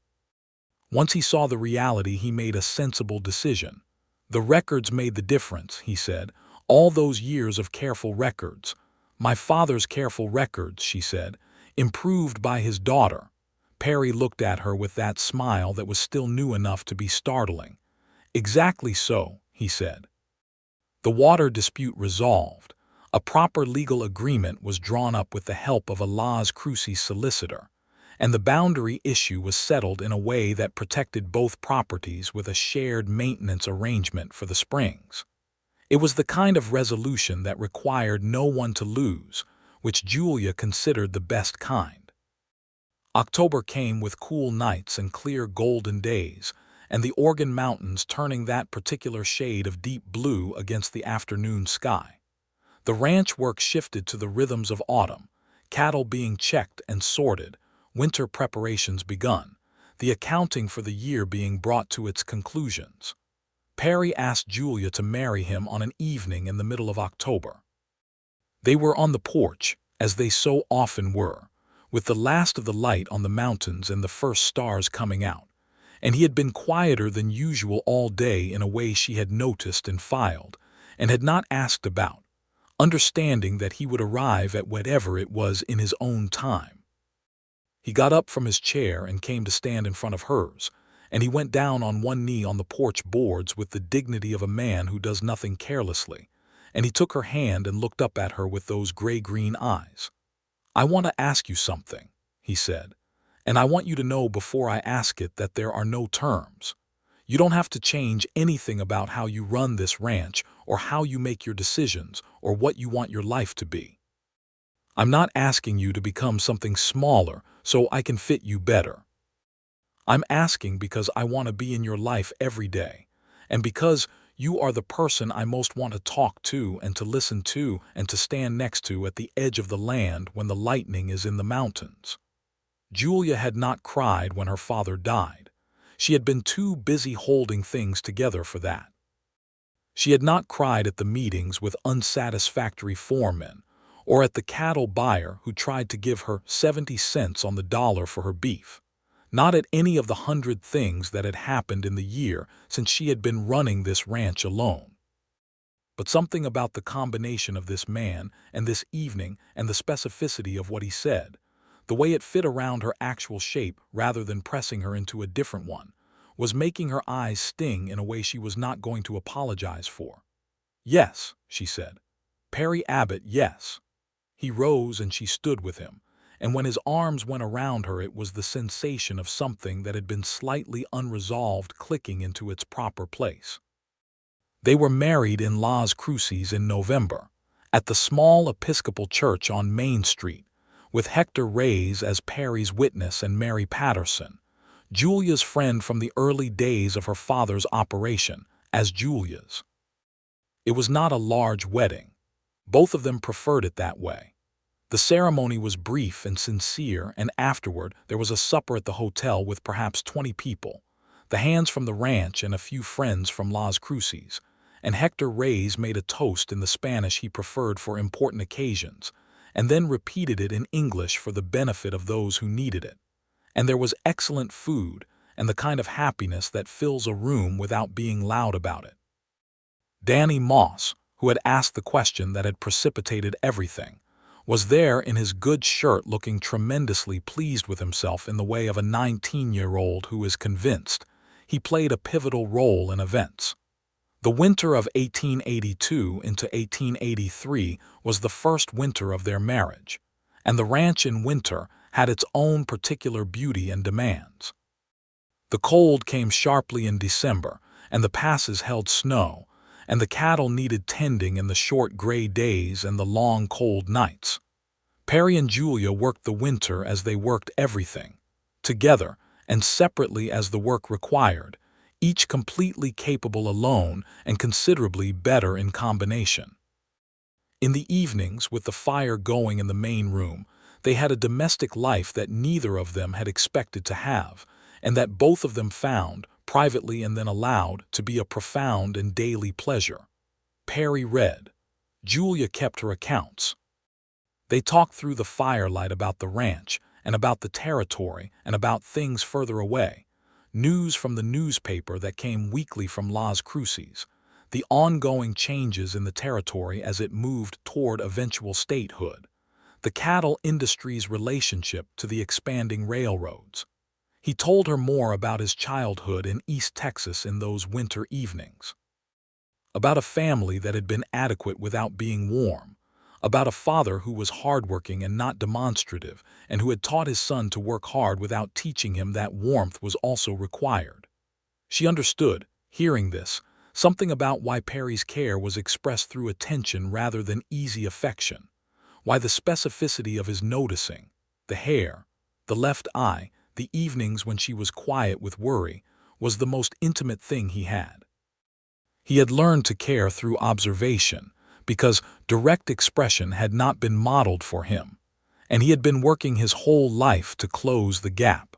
Once he saw the reality, he made a sensible decision. "The records made the difference," he said. "All those years of careful records. My father's careful records," she said, "improved by his daughter." Perry looked at her with that smile that was still new enough to be startling. "Exactly so," he said. The water dispute resolved. A proper legal agreement was drawn up with the help of a Las Cruces solicitor, and the boundary issue was settled in a way that protected both properties with a shared maintenance arrangement for the springs. It was the kind of resolution that required no one to lose, which Julia considered the best kind. October came with cool nights and clear golden days, and the Organ Mountains turning that particular shade of deep blue against the afternoon sky. The ranch work shifted to the rhythms of autumn, cattle being checked and sorted, winter preparations begun, the accounting for the year being brought to its conclusions. Perry asked Julia to marry him on an evening in the middle of October. They were on the porch, as they so often were, with the last of the light on the mountains and the first stars coming out, and he had been quieter than usual all day in a way she had noticed and filed, and had not asked about, understanding that he would arrive at whatever it was in his own time. He got up from his chair and came to stand in front of hers, and he went down on one knee on the porch boards with the dignity of a man who does nothing carelessly, and he took her hand and looked up at her with those gray-green eyes. "I want to ask you something," he said, "and I want you to know before I ask it that there are no terms. You don't have to change anything about how you run this ranch or how you make your decisions or what you want your life to be. I'm not asking you to become something smaller so I can fit you better. I'm asking because I want to be in your life every day, and because you are the person I most want to talk to and to listen to and to stand next to at the edge of the land when the lightning is in the mountains." Julia had not cried when her father died. She had been too busy holding things together for that. She had not cried at the meetings with unsatisfactory foremen, or at the cattle buyer who tried to give her 70 cents on the dollar for her beef. Not at any of the 100 things that had happened in the year since she had been running this ranch alone. But something about the combination of this man and this evening and the specificity of what he said, the way it fit around her actual shape rather than pressing her into a different one, was making her eyes sting in a way she was not going to apologize for. "Yes," she said. "Perry Abbott, yes." He rose and she stood with him, and when his arms went around her it was the sensation of something that had been slightly unresolved clicking into its proper place. They were married in Las Cruces in November, at the small Episcopal church on Main Street, with Hector Reyes as Perry's witness and Mary Patterson, Julia's friend from the early days of her father's operation, as Julia's. It was not a large wedding. Both of them preferred it that way. The ceremony was brief and sincere, and afterward there was a supper at the hotel with perhaps 20 people, the hands from the ranch and a few friends from Las Cruces, and Hector Reyes made a toast in the Spanish he preferred for important occasions, and then repeated it in English for the benefit of those who needed it. And there was excellent food, and the kind of happiness that fills a room without being loud about it. Danny Moss, who had asked the question that had precipitated everything, was there in his good shirt looking tremendously pleased with himself in the way of a 19-year-old who is convinced he played a pivotal role in events. The winter of 1882 into 1883 was the first winter of their marriage, and the ranch in winter had its own particular beauty and demands. The cold came sharply in December, and the passes held snow, and the cattle needed tending in the short gray days and the long cold nights. Perry and Julia worked the winter as they worked everything, together and separately as the work required, each completely capable alone and considerably better in combination. In the evenings, with the fire going in the main room, they had a domestic life that neither of them had expected to have, and that both of them found, privately and then aloud, to be a profound and daily pleasure. Perry read. Julia kept her accounts. They talked through the firelight about the ranch, and about the territory, and about things further away, news from the newspaper that came weekly from Las Cruces, the ongoing changes in the territory as it moved toward eventual statehood, the cattle industry's relationship to the expanding railroads. He told her more about his childhood in East Texas in those winter evenings, about a family that had been adequate without being warm, about a father who was hardworking and not demonstrative, and who had taught his son to work hard without teaching him that warmth was also required. She understood, hearing this, something about why Perry's care was expressed through attention rather than easy affection, why the specificity of his noticing, the hair, the left eye, the evenings when she was quiet with worry, was the most intimate thing he had. He had learned to care through observation, because direct expression had not been modeled for him, and he had been working his whole life to close the gap.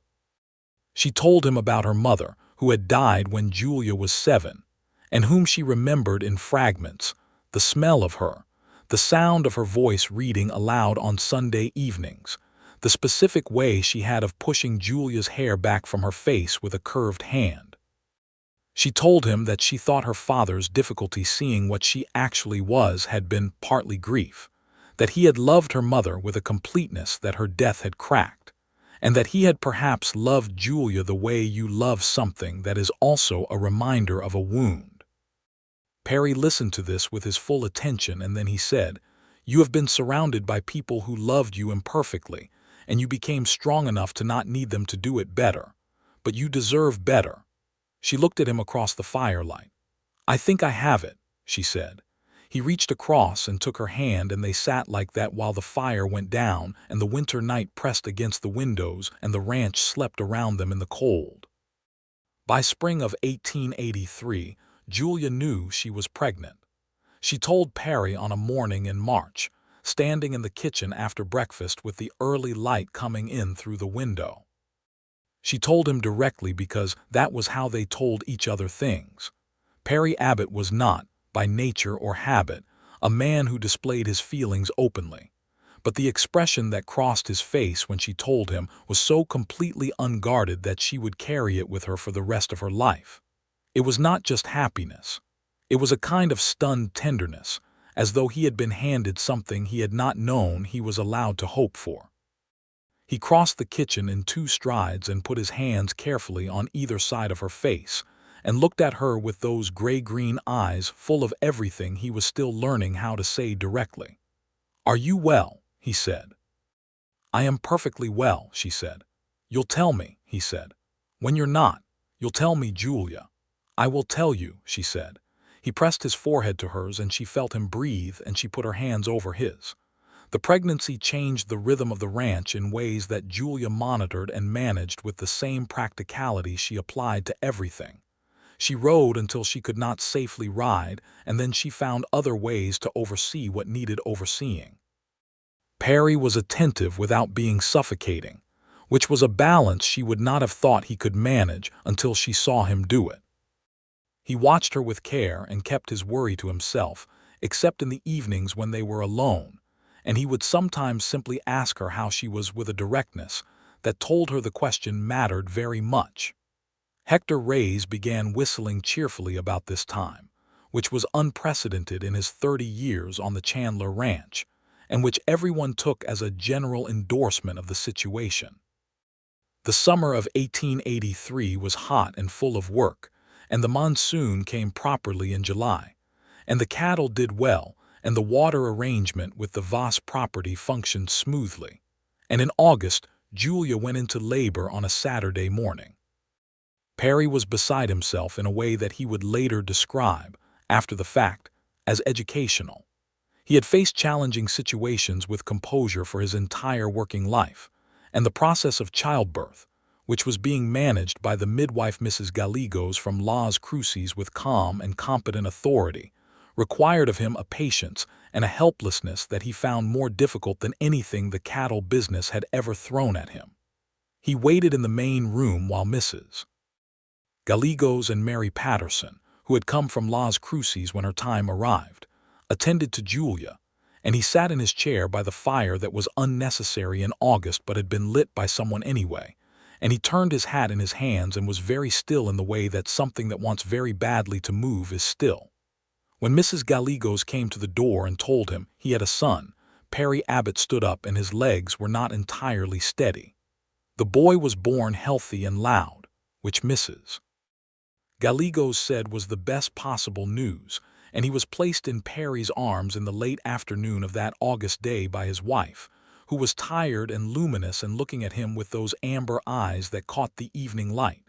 She told him about her mother, who had died when Julia was 7, and whom she remembered in fragments, the smell of her, the sound of her voice reading aloud on Sunday evenings, the specific way she had of pushing Julia's hair back from her face with a curved hand. She told him that she thought her father's difficulty seeing what she actually was had been partly grief, that he had loved her mother with a completeness that her death had cracked, and that he had perhaps loved Julia the way you love something that is also a reminder of a wound. Perry listened to this with his full attention, and then he said, "You have been surrounded by people who loved you imperfectly, and you became strong enough to not need them to do it better. But you deserve better." She looked at him across the firelight. "I think I have it," she said. He reached across and took her hand, and they sat like that while the fire went down and the winter night pressed against the windows and the ranch slept around them in the cold. By spring of 1883, Julia knew she was pregnant. She told Perry on a morning in March, standing in the kitchen after breakfast with the early light coming in through the window. She told him directly because that was how they told each other things. Perry Abbott was not, by nature or habit, a man who displayed his feelings openly, but the expression that crossed his face when she told him was so completely unguarded that she would carry it with her for the rest of her life. It was not just happiness. It was a kind of stunned tenderness, as though he had been handed something he had not known he was allowed to hope for. He crossed the kitchen in 2 strides and put his hands carefully on either side of her face, and looked at her with those gray-green eyes full of everything he was still learning how to say directly. "Are you well?" he said. "I am perfectly well," she said. "You'll tell me," he said. "When you're not, you'll tell me, Julia." "I will tell you," she said. He pressed his forehead to hers, and she felt him breathe, and she put her hands over his. The pregnancy changed the rhythm of the ranch in ways that Julia monitored and managed with the same practicality she applied to everything. She rode until she could not safely ride, and then she found other ways to oversee what needed overseeing. Perry was attentive without being suffocating, which was a balance she would not have thought he could manage until she saw him do it. He watched her with care and kept his worry to himself, except in the evenings when they were alone, and he would sometimes simply ask her how she was with a directness that told her the question mattered very much. Hector Reyes began whistling cheerfully about this time, which was unprecedented in his 30 years on the Chandler Ranch, and which everyone took as a general endorsement of the situation. The summer of 1883 was hot and full of work, and the monsoon came properly in July, and the cattle did well, and the water arrangement with the Voss property functioned smoothly. And in August, Julia went into labor on a Saturday morning. Perry was beside himself in a way that he would later describe, after the fact, as educational. He had faced challenging situations with composure for his entire working life, and the process of childbirth, which was being managed by the midwife Mrs. Gallegos from Las Cruces with calm and competent authority, required of him a patience and a helplessness that he found more difficult than anything the cattle business had ever thrown at him. He waited in the main room while Mrs. Gallegos and Mary Patterson, who had come from Las Cruces when her time arrived, attended to Julia, and he sat in his chair by the fire that was unnecessary in August but had been lit by someone anyway, and he turned his hat in his hands and was very still in the way that something that wants very badly to move is still. When Mrs. Gallegos came to the door and told him he had a son, Perry Abbott stood up and his legs were not entirely steady. The boy was born healthy and loud, which Mrs. Gallegos said was the best possible news, and he was placed in Perry's arms in the late afternoon of that August day by his wife, who was tired and luminous and looking at him with those amber eyes that caught the evening light.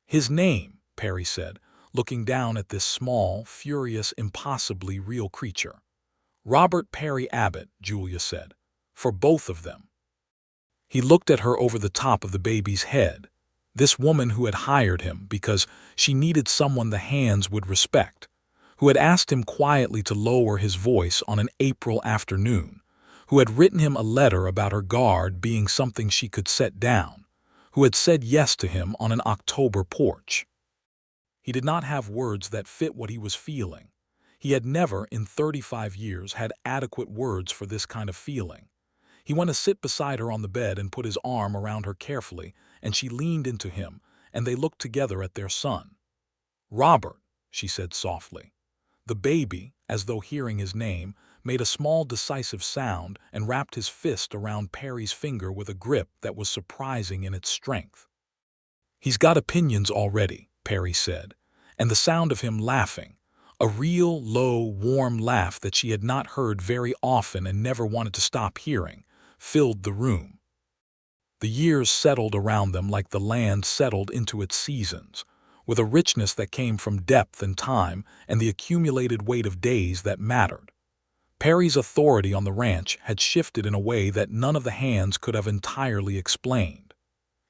"His name," Perry said, looking down at this small, furious, impossibly real creature. "Robert Perry Abbott," Julia said, "for both of them." He looked at her over the top of the baby's head, this woman who had hired him because she needed someone the hands would respect, who had asked him quietly to lower his voice on an April afternoon, who had written him a letter about her guard being something she could set down, who had said yes to him on an October porch. He did not have words that fit what he was feeling. He had never, in 35 years, had adequate words for this kind of feeling. He went to sit beside her on the bed and put his arm around her carefully, and she leaned into him, and they looked together at their son. "Robert," she said softly. The baby, as though hearing his name, made a small decisive sound and wrapped his fist around Perry's finger with a grip that was surprising in its strength. "He's got opinions already," Perry said, and the sound of him laughing, a real, low, warm laugh that she had not heard very often and never wanted to stop hearing, filled the room. The years settled around them like the land settled into its seasons, with a richness that came from depth and time and the accumulated weight of days that mattered. Perry's authority on the ranch had shifted in a way that none of the hands could have entirely explained.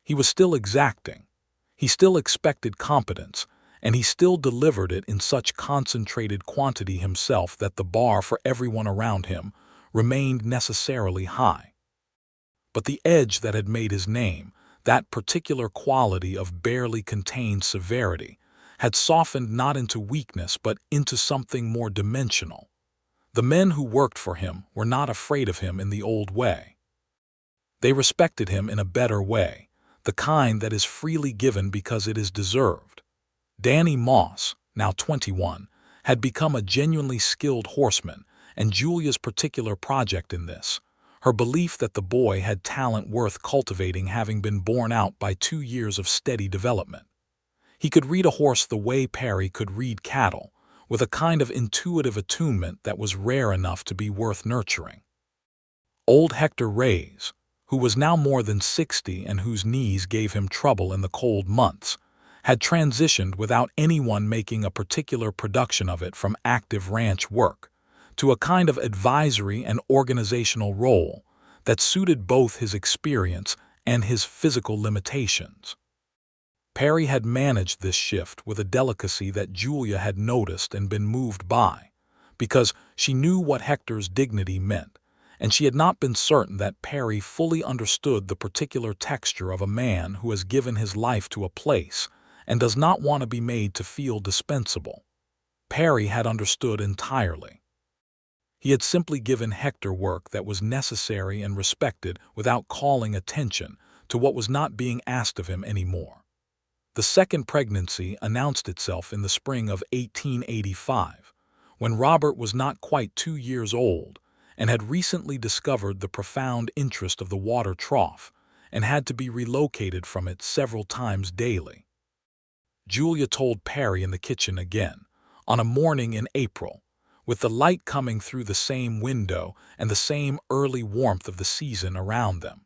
He was still exacting. He still expected competence, and he still delivered it in such concentrated quantity himself that the bar for everyone around him remained necessarily high. But the edge that had made his name, that particular quality of barely contained severity, had softened not into weakness but into something more dimensional. The men who worked for him were not afraid of him in the old way. They respected him in a better way, the kind that is freely given because it is deserved. Danny Moss, now 21, had become a genuinely skilled horseman, and Julia's particular project in this, her belief that the boy had talent worth cultivating having been borne out by 2 years of steady development. He could read a horse the way Perry could read cattle, with a kind of intuitive attunement that was rare enough to be worth nurturing. Old Hector Reyes, who was now more than 60 and whose knees gave him trouble in the cold months, had transitioned without anyone making a particular production of it from active ranch work to a kind of advisory and organizational role that suited both his experience and his physical limitations. Perry had managed this shift with a delicacy that Julia had noticed and been moved by, because she knew what Hector's dignity meant, and she had not been certain that Perry fully understood the particular texture of a man who has given his life to a place and does not want to be made to feel dispensable. Perry had understood entirely. He had simply given Hector work that was necessary and respected without calling attention to what was not being asked of him anymore. The second pregnancy announced itself in the spring of 1885, when Robert was not quite 2 years old and had recently discovered the profound interest of the water trough and had to be relocated from it several times daily. Julia told Perry in the kitchen again, on a morning in April, with the light coming through the same window and the same early warmth of the season around them.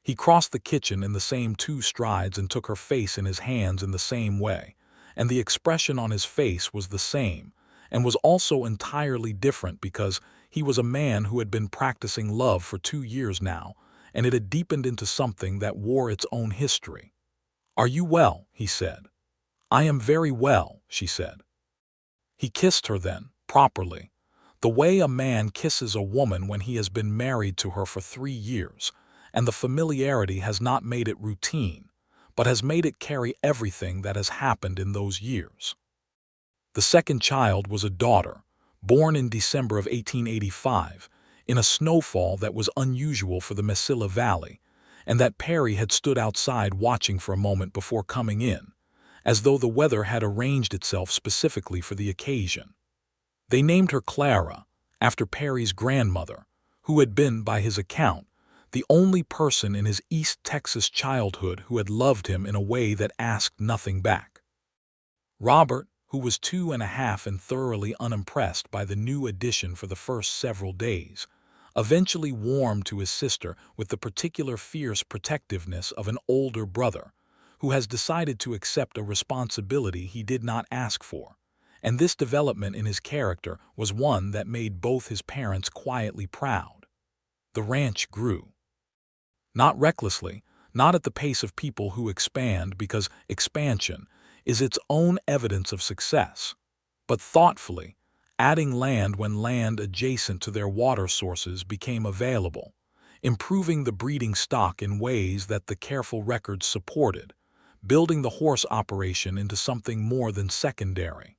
He crossed the kitchen in the same 2 strides and took her face in his hands in the same way, and the expression on his face was the same, and was also entirely different because he was a man who had been practicing love for 2 years now, and it had deepened into something that wore its own history. "Are you well?" he said. "I am very well," she said. He kissed her then, properly, the way a man kisses a woman when he has been married to her for 3 years, and the familiarity has not made it routine, but has made it carry everything that has happened in those years. The second child was a daughter, born in December of 1885, in a snowfall that was unusual for the Mesilla Valley, and that Perry had stood outside watching for a moment before coming in, as though the weather had arranged itself specifically for the occasion. They named her Clara, after Perry's grandmother, who had been, by his account, the only person in his East Texas childhood who had loved him in a way that asked nothing back. Robert, who was 2.5 and thoroughly unimpressed by the new addition for the first several days, eventually warmed to his sister with the particular fierce protectiveness of an older brother, who has decided to accept a responsibility he did not ask for, and this development in his character was one that made both his parents quietly proud. The ranch grew. Not recklessly, not at the pace of people who expand because expansion is its own evidence of success, but thoughtfully, adding land when land adjacent to their water sources became available, improving the breeding stock in ways that the careful records supported, building the horse operation into something more than secondary.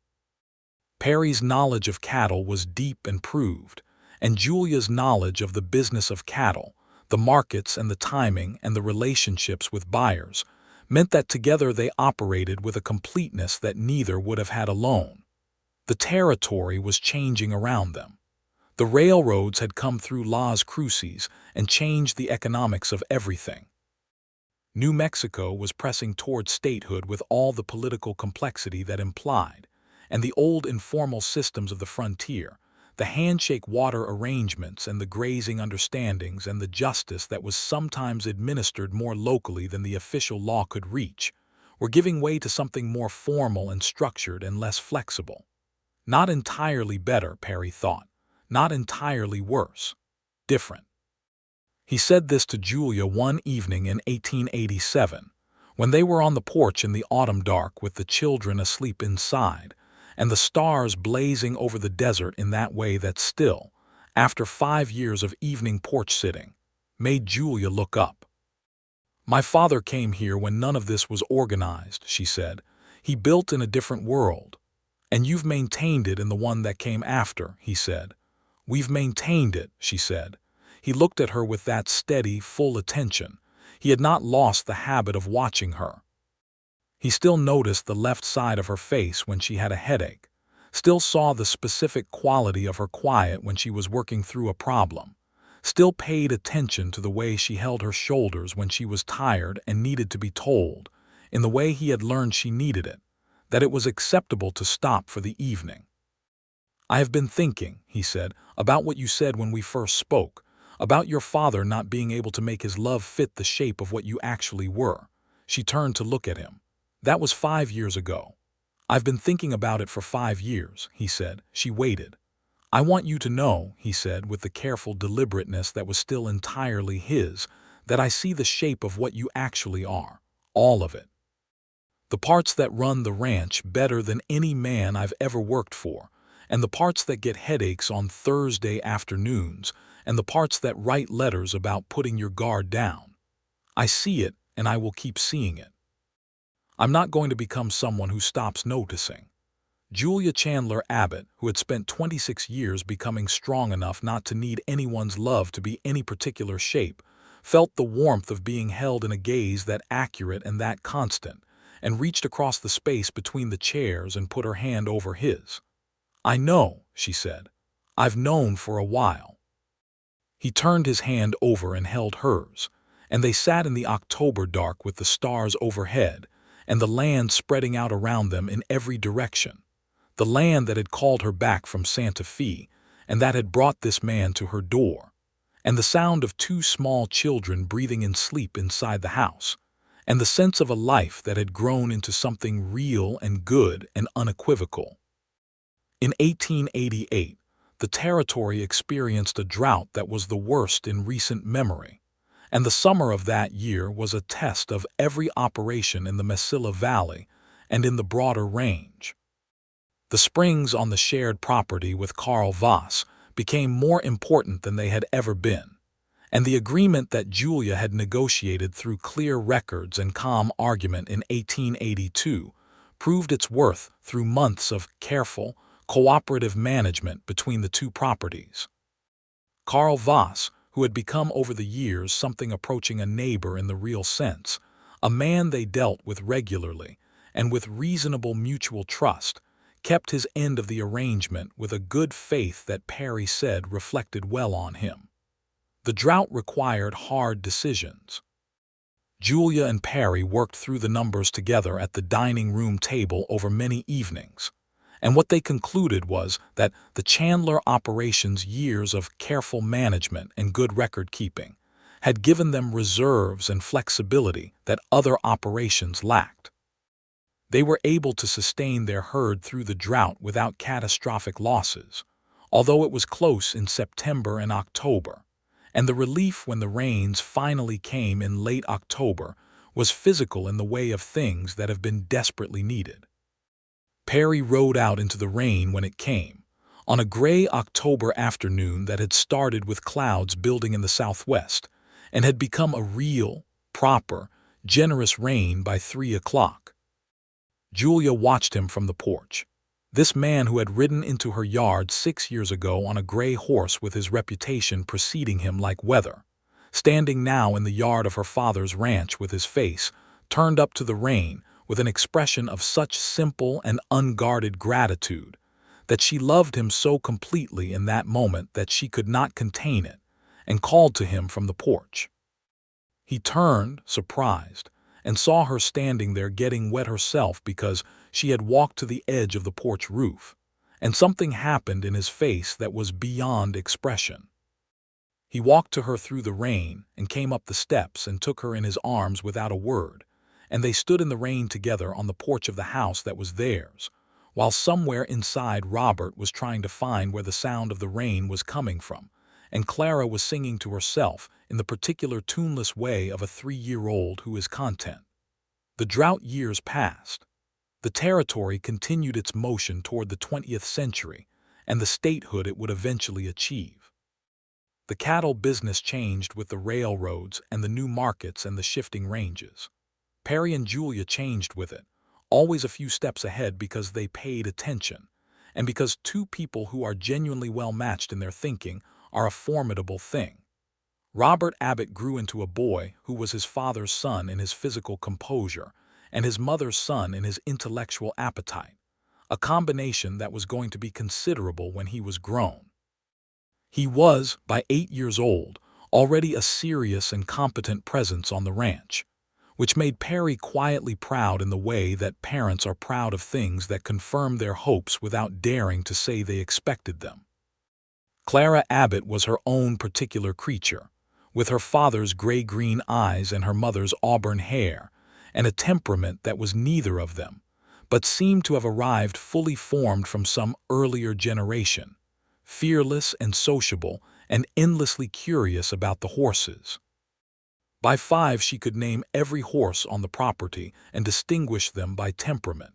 Perry's knowledge of cattle was deep and proved, and Julia's knowledge of the business of cattle, the markets and the timing and the relationships with buyers, meant that together they operated with a completeness that neither would have had alone. The territory was changing around them. The railroads had come through Las Cruces and changed the economics of everything. New Mexico was pressing toward statehood with all the political complexity that implied, and the old informal systems of the frontier, the handshake water arrangements and the grazing understandings and the justice that was sometimes administered more locally than the official law could reach, were giving way to something more formal and structured and less flexible. Not entirely better, Perry thought, not entirely worse. Different. He said this to Julia one evening in 1887, when they were on the porch in the autumn dark with the children asleep inside, and the stars blazing over the desert in that way that still, after 5 years of evening porch sitting, made Julia look up. "My father came here when none of this was organized," she said. "He built in a different world. And you've maintained it in the one that came after," he said. "We've maintained it," she said. He looked at her with that steady, full attention. He had not lost the habit of watching her. He still noticed the left side of her face when she had a headache, still saw the specific quality of her quiet when she was working through a problem, still paid attention to the way she held her shoulders when she was tired and needed to be told, in the way he had learned she needed it, that it was acceptable to stop for the evening. "I have been thinking," he said, "about what you said when we first spoke, about your father not being able to make his love fit the shape of what you actually were." She turned to look at him. "That was 5 years ago." "I've been thinking about it for 5 years," he said. She waited. "I want you to know," he said with the careful deliberateness that was still entirely his, "that I see the shape of what you actually are, all of it. The parts that run the ranch better than any man I've ever worked for, and the parts that get headaches on Thursday afternoons, and the parts that write letters about putting your guard down. I see it, and I will keep seeing it. I'm not going to become someone who stops noticing. Julia Chandler Abbott, who had spent 26 years becoming strong enough not to need anyone's love to be any particular shape, felt the warmth of being held in a gaze that accurate and that constant, and reached across the space between the chairs and put her hand over his. "I know," she said. "I've known for a while." He turned his hand over and held hers, and they sat in the October dark with the stars overhead and the land spreading out around them in every direction. The land that had called her back from Santa Fe and that had brought this man to her door, and the sound of two small children breathing in sleep inside the house, and the sense of a life that had grown into something real and good and unequivocal. In 1888, the territory experienced a drought that was the worst in recent memory, and the summer of that year was a test of every operation in the Mesilla Valley and in the broader range. The springs on the shared property with Carl Voss became more important than they had ever been, and the agreement that Julia had negotiated through clear records and calm argument in 1882 proved its worth through months of careful, cooperative management between the two properties. Carl Voss, who had become over the years something approaching a neighbor in the real sense, a man they dealt with regularly and with reasonable mutual trust, kept his end of the arrangement with a good faith that Perry said reflected well on him. The drought required hard decisions. Julia and Perry worked through the numbers together at the dining room table over many evenings, and what they concluded was that the Chandler operation's years of careful management and good record-keeping had given them reserves and flexibility that other operations lacked. They were able to sustain their herd through the drought without catastrophic losses, although it was close in September and October, and the relief when the rains finally came in late October was physical in the way of things that have been desperately needed. Perry rode out into the rain when it came, on a gray October afternoon that had started with clouds building in the southwest and had become a real, proper, generous rain by 3 o'clock. Julia watched him from the porch. This man who had ridden into her yard 6 years ago on a gray horse with his reputation preceding him like weather, standing now in the yard of her father's ranch with his face turned up to the rain with an expression of such simple and unguarded gratitude that she loved him so completely in that moment that she could not contain it and called to him from the porch. He turned, surprised, and saw her standing there getting wet herself because she had walked to the edge of the porch roof, and something happened in his face that was beyond expression. He walked to her through the rain and came up the steps and took her in his arms without a word, and they stood in the rain together on the porch of the house that was theirs, while somewhere inside Robert was trying to find where the sound of the rain was coming from, and Clara was singing to herself in the particular tuneless way of a 3-year-old who is content. The drought years passed. The territory continued its motion toward the 20th century and the statehood it would eventually achieve. The cattle business changed with the railroads and the new markets and the shifting ranges. Perry and Julia changed with it, always a few steps ahead because they paid attention, and because two people who are genuinely well matched in their thinking are a formidable thing. Robert Abbott grew into a boy who was his father's son in his physical composure and his mother's son in his intellectual appetite, a combination that was going to be considerable when he was grown. He was, by 8 years old, already a serious and competent presence on the ranch, which made Perry quietly proud in the way that parents are proud of things that confirm their hopes without daring to say they expected them. Clara Abbott was her own particular creature, with her father's gray-green eyes and her mother's auburn hair, and a temperament that was neither of them, but seemed to have arrived fully formed from some earlier generation, fearless and sociable and endlessly curious about the horses. By 5 she could name every horse on the property and distinguish them by temperament,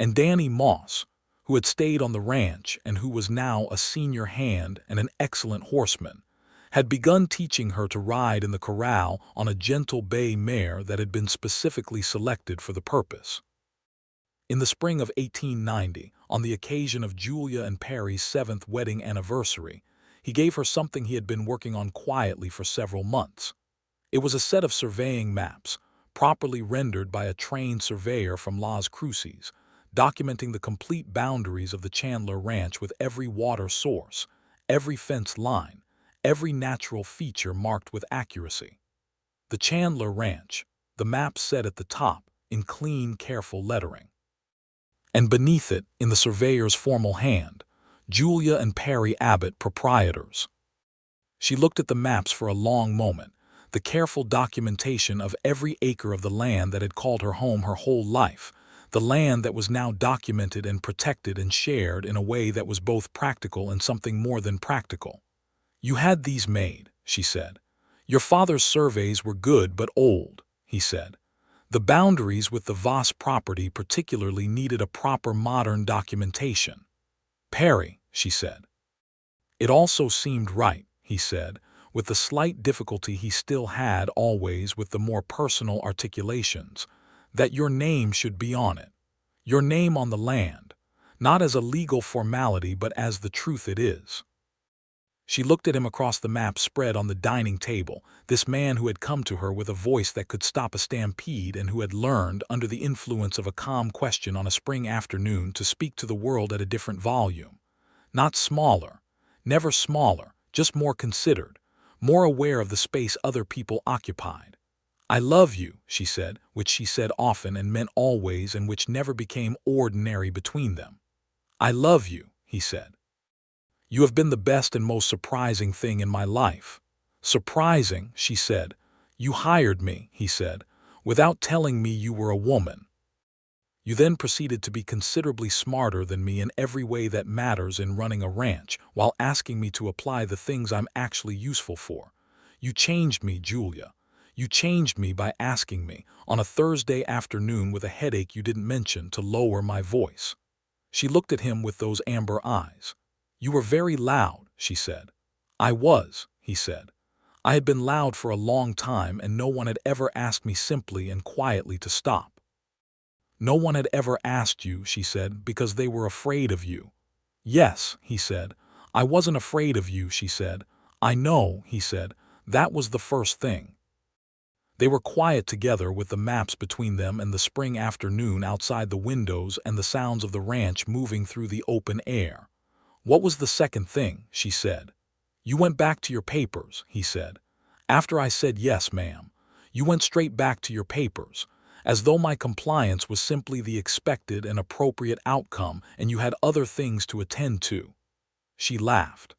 and Danny Moss, who had stayed on the ranch and who was now a senior hand and an excellent horseman, had begun teaching her to ride in the corral on a gentle bay mare that had been specifically selected for the purpose. In the spring of 1890, on the occasion of Julia and Perry's 7th wedding anniversary, he gave her something he had been working on quietly for several months. It was a set of surveying maps, properly rendered by a trained surveyor from Las Cruces, documenting the complete boundaries of the Chandler Ranch with every water source, every fence line, every natural feature marked with accuracy. The Chandler Ranch, the map said at the top, in clean, careful lettering. And beneath it, in the surveyor's formal hand, Julia and Perry Abbott, proprietors. She looked at the maps for a long moment, the careful documentation of every acre of the land that had called her home her whole life, the land that was now documented and protected and shared in a way that was both practical and something more than practical. "You had these made," she said. "Your father's surveys were good but old," he said. "The boundaries with the Voss property particularly needed a proper modern documentation." "Perry," she said. "It also seemed right," he said, with the slight difficulty he still had always with the more personal articulations, "that your name should be on it. Your name on the land, not as a legal formality but as the truth it is." She looked at him across the map spread on the dining table, this man who had come to her with a voice that could stop a stampede and who had learned, under the influence of a calm question on a spring afternoon, to speak to the world at a different volume. Not smaller, never smaller, just more considered, more aware of the space other people occupied. "I love you," she said, which she said often and meant always and which never became ordinary between them. "I love you," he said. "You have been the best and most surprising thing in my life." "Surprising," she said. "You hired me," he said, "without telling me you were a woman. You then proceeded to be considerably smarter than me in every way that matters in running a ranch, while asking me to apply the things I'm actually useful for. You changed me, Julia. You changed me by asking me, on a Thursday afternoon with a headache you didn't mention, to lower my voice." She looked at him with those amber eyes. "You were very loud," she said. "I was," he said. "I had been loud for a long time and no one had ever asked me simply and quietly to stop." "No one had ever asked you," she said, "because they were afraid of you." "Yes," he said. "I wasn't afraid of you," she said. "I know," he said. "That was the first thing." They were quiet together with the maps between them and the spring afternoon outside the windows and the sounds of the ranch moving through the open air. "What was the second thing?" she said. "You went back to your papers," he said. "After I said yes, ma'am. You went straight back to your papers, as though my compliance was simply the expected and appropriate outcome and you had other things to attend to." She laughed.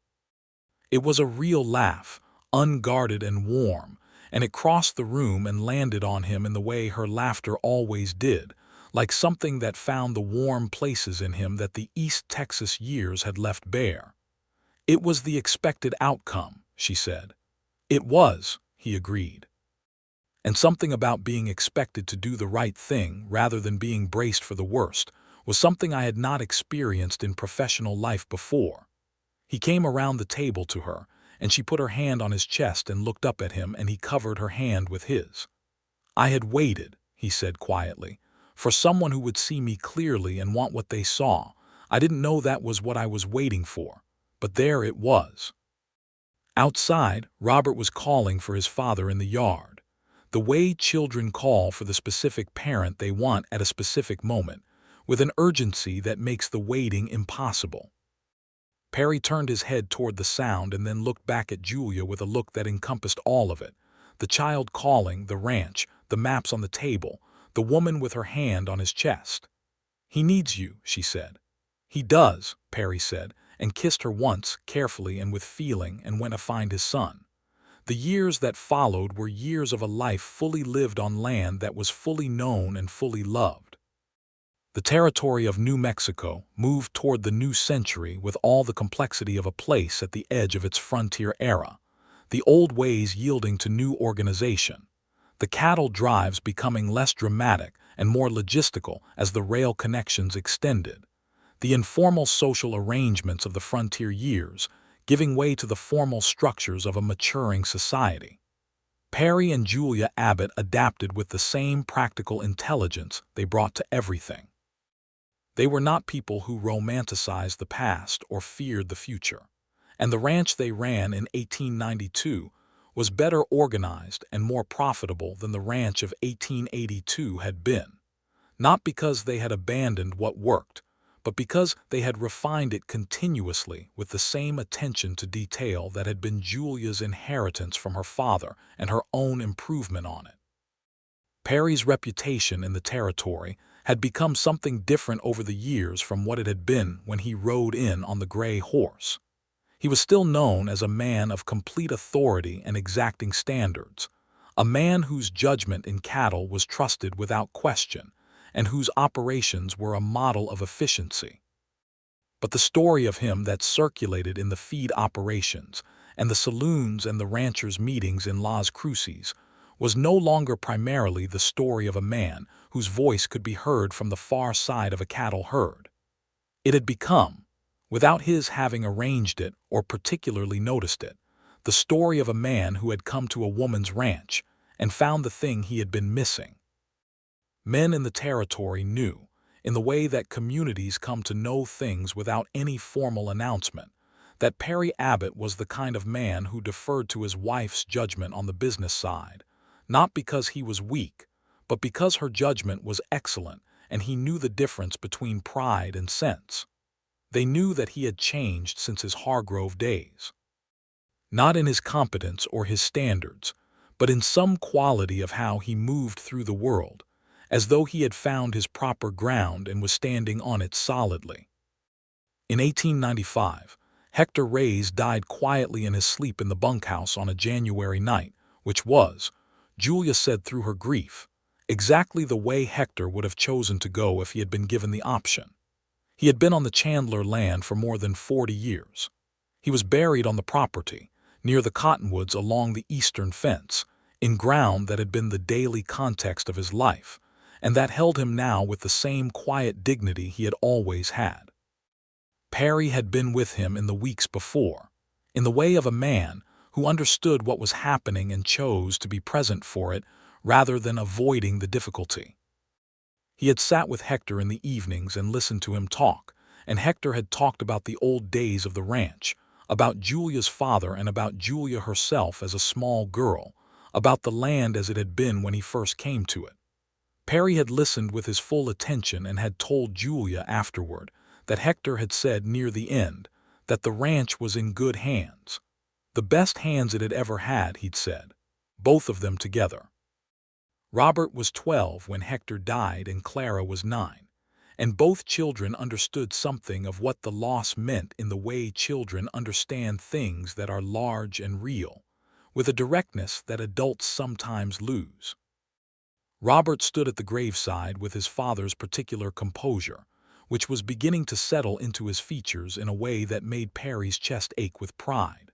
It was a real laugh, unguarded and warm, and it crossed the room and landed on him in the way her laughter always did, like something that found the warm places in him that the East Texas years had left bare. "It was the expected outcome," she said. "It was," he agreed. And something about being expected to do the right thing rather than being braced for the worst was something I had not experienced in professional life before. He came around the table to her, and she put her hand on his chest and looked up at him, and he covered her hand with his. "I had waited," he said quietly, "for someone who would see me clearly and want what they saw. I didn't know that was what I was waiting for, but there it was." Outside, Robert was calling for his father in the yard, the way children call for the specific parent they want at a specific moment, with an urgency that makes the waiting impossible. Perry turned his head toward the sound and then looked back at Julia with a look that encompassed all of it: the child calling, the ranch, the maps on the table, the woman with her hand on his chest. "He needs you," she said. "He does," Perry said, and kissed her once, carefully and with feeling, and went to find his son. The years that followed were years of a life fully lived on land that was fully known and fully loved. The territory of New Mexico moved toward the new century with all the complexity of a place at the edge of its frontier era, the old ways yielding to new organization, the cattle drives becoming less dramatic and more logistical as the rail connections extended, the informal social arrangements of the frontier years giving way to the formal structures of a maturing society. Perry and Julia Abbott adapted with the same practical intelligence they brought to everything. They were not people who romanticized the past or feared the future, and the ranch they ran in 1892 was better organized and more profitable than the ranch of 1882 had been, not because they had abandoned what worked, but because they had refined it continuously with the same attention to detail that had been Julia's inheritance from her father and her own improvement on it. Perry's reputation in the territory had become something different over the years from what it had been when he rode in on the gray horse. He was still known as a man of complete authority and exacting standards, a man whose judgment in cattle was trusted without question, and whose operations were a model of efficiency. But the story of him that circulated in the feed operations and the saloons and the ranchers' meetings in Las Cruces was no longer primarily the story of a man whose voice could be heard from the far side of a cattle herd. It had become, without his having arranged it or particularly noticed it, the story of a man who had come to a woman's ranch and found the thing he had been missing. Men in the territory knew, in the way that communities come to know things without any formal announcement, that Perry Abbott was the kind of man who deferred to his wife's judgment on the business side, not because he was weak, but because her judgment was excellent and he knew the difference between pride and sense. They knew that he had changed since his Hargrove days. Not in his competence or his standards, but in some quality of how he moved through the world, as though he had found his proper ground and was standing on it solidly. In 1895, Hector Reyes died quietly in his sleep in the bunkhouse on a January night, which was, Julia said through her grief, exactly the way Hector would have chosen to go if he had been given the option. He had been on the Chandler land for more than 40 years. He was buried on the property, near the cottonwoods along the eastern fence, in ground that had been the daily context of his life, and that held him now with the same quiet dignity he had always had. Perry had been with him in the weeks before, in the way of a man who understood what was happening and chose to be present for it rather than avoiding the difficulty. He had sat with Hector in the evenings and listened to him talk, and Hector had talked about the old days of the ranch, about Julia's father and about Julia herself as a small girl, about the land as it had been when he first came to it. Perry had listened with his full attention and had told Julia afterward that Hector had said near the end that the ranch was in good hands. The best hands it had ever had, he'd said, both of them together. Robert was 12 when Hector died and Clara was 9, and both children understood something of what the loss meant in the way children understand things that are large and real, with a directness that adults sometimes lose. Robert stood at the graveside with his father's particular composure, which was beginning to settle into his features in a way that made Perry's chest ache with pride.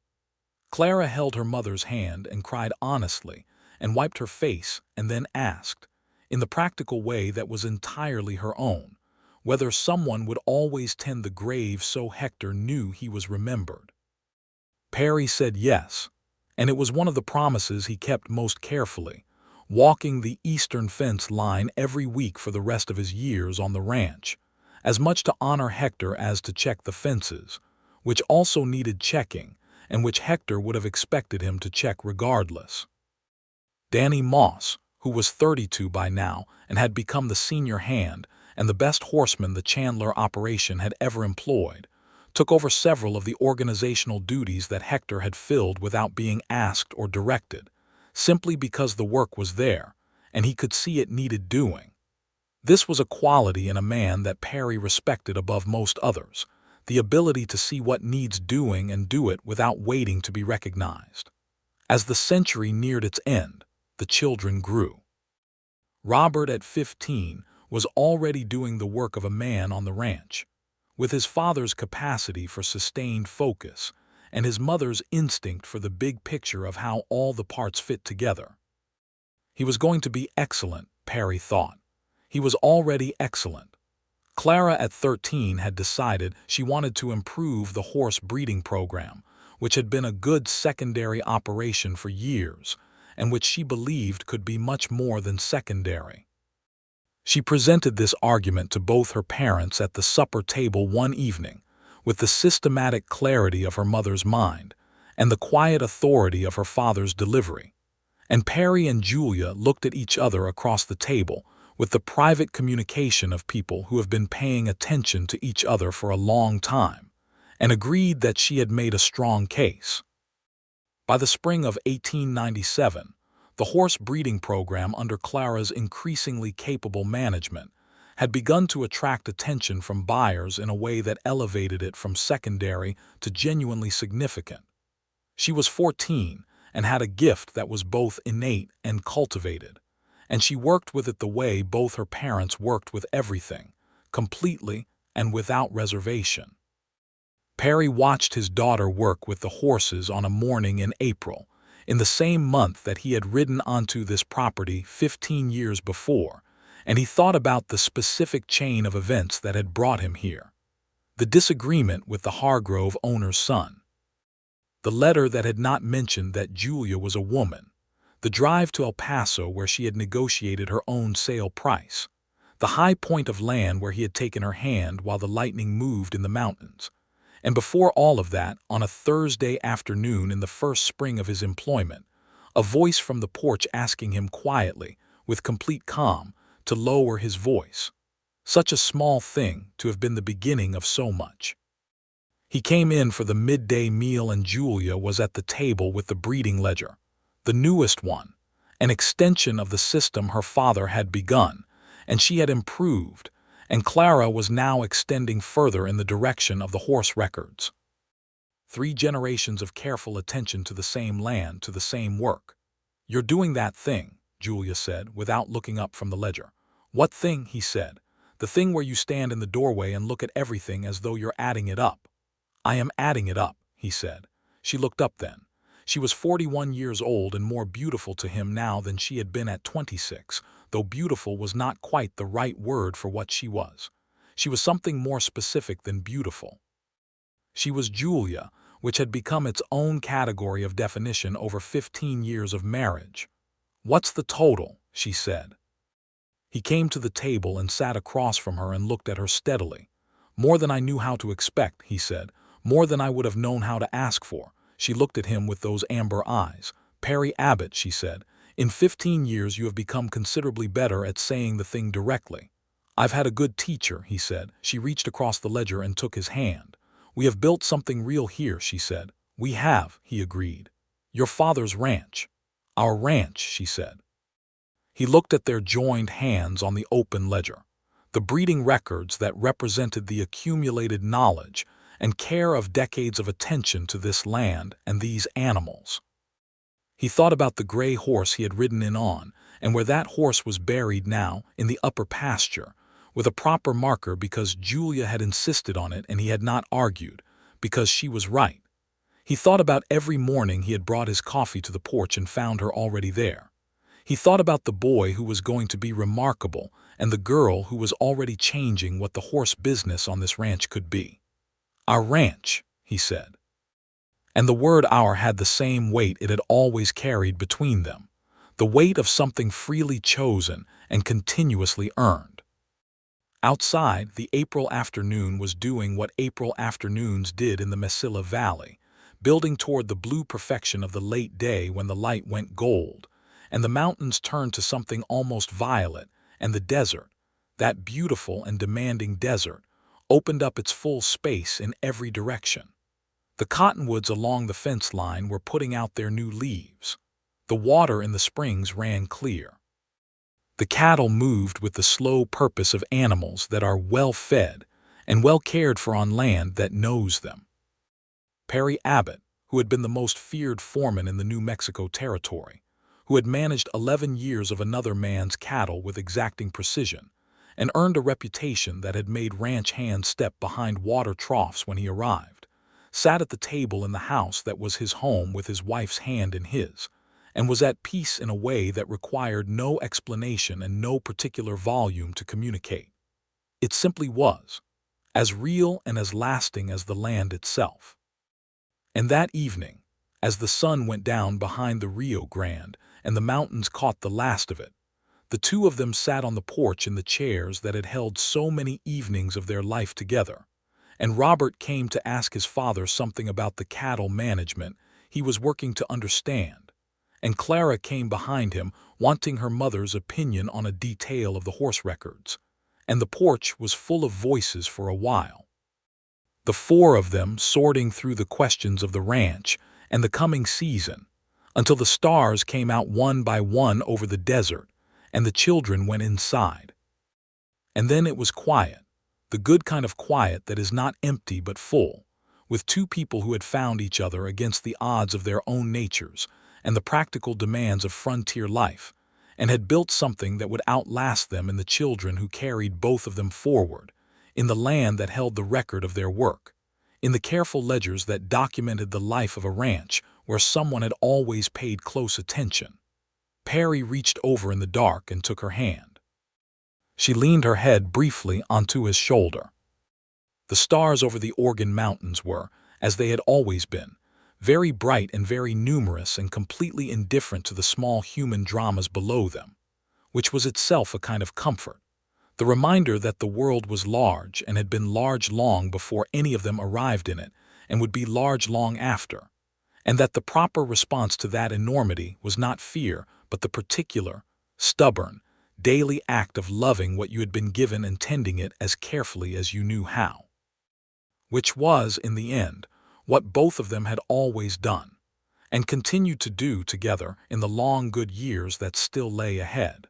Clara held her mother's hand and cried honestly and wiped her face and then asked, in the practical way that was entirely her own, whether someone would always tend the grave so Hector knew he was remembered. Perry said yes, and it was one of the promises he kept most carefully, walking the eastern fence line every week for the rest of his years on the ranch, as much to honor Hector as to check the fences, which also needed checking, and which Hector would have expected him to check regardless. Danny Moss, who was 32 by now and had become the senior hand and the best horseman the Chandler operation had ever employed, took over several of the organizational duties that Hector had filled without being asked or directed, simply because the work was there, and he could see it needed doing. This was a quality in a man that Perry respected above most others, the ability to see what needs doing and do it without waiting to be recognized. As the century neared its end, the children grew. Robert, at 15, was already doing the work of a man on the ranch, with his father's capacity for sustained focus and his mother's instinct for the big picture of how all the parts fit together. He was going to be excellent, Perry thought. He was already excellent. Clara, at 13, had decided she wanted to improve the horse breeding program, which had been a good secondary operation for years, and which she believed could be much more than secondary. She presented this argument to both her parents at the supper table one evening, with the systematic clarity of her mother's mind and the quiet authority of her father's delivery. And Perry and Julia looked at each other across the table with the private communication of people who have been paying attention to each other for a long time, and agreed that she had made a strong case. By the spring of 1897, the horse breeding program under Clara's increasingly capable management had begun to attract attention from buyers in a way that elevated it from secondary to genuinely significant. She was 14 and had a gift that was both innate and cultivated, and she worked with it the way both her parents worked with everything, completely and without reservation. Perry watched his daughter work with the horses on a morning in April, in the same month that he had ridden onto this property 15 years before, and he thought about the specific chain of events that had brought him here. The disagreement with the Hargrove owner's son, the letter that had not mentioned that Julia was a woman, the drive to El Paso where she had negotiated her own sale price, the high point of land where he had taken her hand while the lightning moved in the mountains. And before all of that, on a Thursday afternoon in the first spring of his employment, a voice from the porch asking him quietly, with complete calm, to lower his voice. Such a small thing to have been the beginning of so much. He came in for the midday meal and Julia was at the table with the breeding ledger, the newest one, an extension of the system her father had begun, and she had improved, and Clara was now extending further in the direction of the horse records. 3 generations of careful attention to the same land, to the same work. "You're doing that thing," Julia said, without looking up from the ledger. "What thing?" he said. "The thing where you stand in the doorway and look at everything as though you're adding it up." "I am adding it up," he said. She looked up then. She was 41 years old and more beautiful to him now than she had been at 26, though beautiful was not quite the right word for what she was. She was something more specific than beautiful. She was Julia, which had become its own category of definition over 15 years of marriage. "What's the total?" she said. He came to the table and sat across from her and looked at her steadily. "More than I knew how to expect," he said. "More than I would have known how to ask for." She looked at him with those amber eyes. "Perry Abbott," she said, "in 15 years you have become considerably better at saying the thing directly." "I've had a good teacher," he said. She reached across the ledger and took his hand. "We have built something real here," she said. "We have," he agreed. "Your father's ranch." "Our ranch," she said. He looked at their joined hands on the open ledger, the breeding records that represented the accumulated knowledge and care of decades of attention to this land and these animals. He thought about the gray horse he had ridden in on, and where that horse was buried now, in the upper pasture, with a proper marker because Julia had insisted on it and he had not argued, because she was right. He thought about every morning he had brought his coffee to the porch and found her already there. He thought about the boy who was going to be remarkable and the girl who was already changing what the horse business on this ranch could be. "Our ranch," he said. And the word "our" had the same weight it had always carried between them, the weight of something freely chosen and continuously earned. Outside, the April afternoon was doing what April afternoons did in the Mesilla Valley, building toward the blue perfection of the late day when the light went gold, and the mountains turned to something almost violet, and the desert, that beautiful and demanding desert, opened up its full space in every direction. The cottonwoods along the fence line were putting out their new leaves. The water in the springs ran clear. The cattle moved with the slow purpose of animals that are well fed and well cared for on land that knows them. Perry Abbott, who had been the most feared foreman in the New Mexico Territory, who had managed 11 years of another man's cattle with exacting precision, and earned a reputation that had made ranch hands step behind water troughs when he arrived, sat at the table in the house that was his home with his wife's hand in his, and was at peace in a way that required no explanation and no particular volume to communicate. It simply was, as real and as lasting as the land itself. And that evening, as the sun went down behind the Rio Grande and the mountains caught the last of it, the two of them sat on the porch in the chairs that had held so many evenings of their life together, and Robert came to ask his father something about the cattle management he was working to understand, and Clara came behind him wanting her mother's opinion on a detail of the horse records, and the porch was full of voices for a while. The four of them sorting through the questions of the ranch and the coming season, until the stars came out one by one over the desert, and the children went inside. And then it was quiet, the good kind of quiet that is not empty but full, with two people who had found each other against the odds of their own natures and the practical demands of frontier life, and had built something that would outlast them and the children who carried both of them forward, in the land that held the record of their work, in the careful ledgers that documented the life of a ranch where someone had always paid close attention. Perry reached over in the dark and took her hand. She leaned her head briefly onto his shoulder. The stars over the Organ Mountains were, as they had always been, very bright and very numerous and completely indifferent to the small human dramas below them, which was itself a kind of comfort, the reminder that the world was large and had been large long before any of them arrived in it and would be large long after, and that the proper response to that enormity was not fear but the particular, stubborn, daily act of loving what you had been given and tending it as carefully as you knew how. Which was, in the end, what both of them had always done, and continued to do together in the long good years that still lay ahead.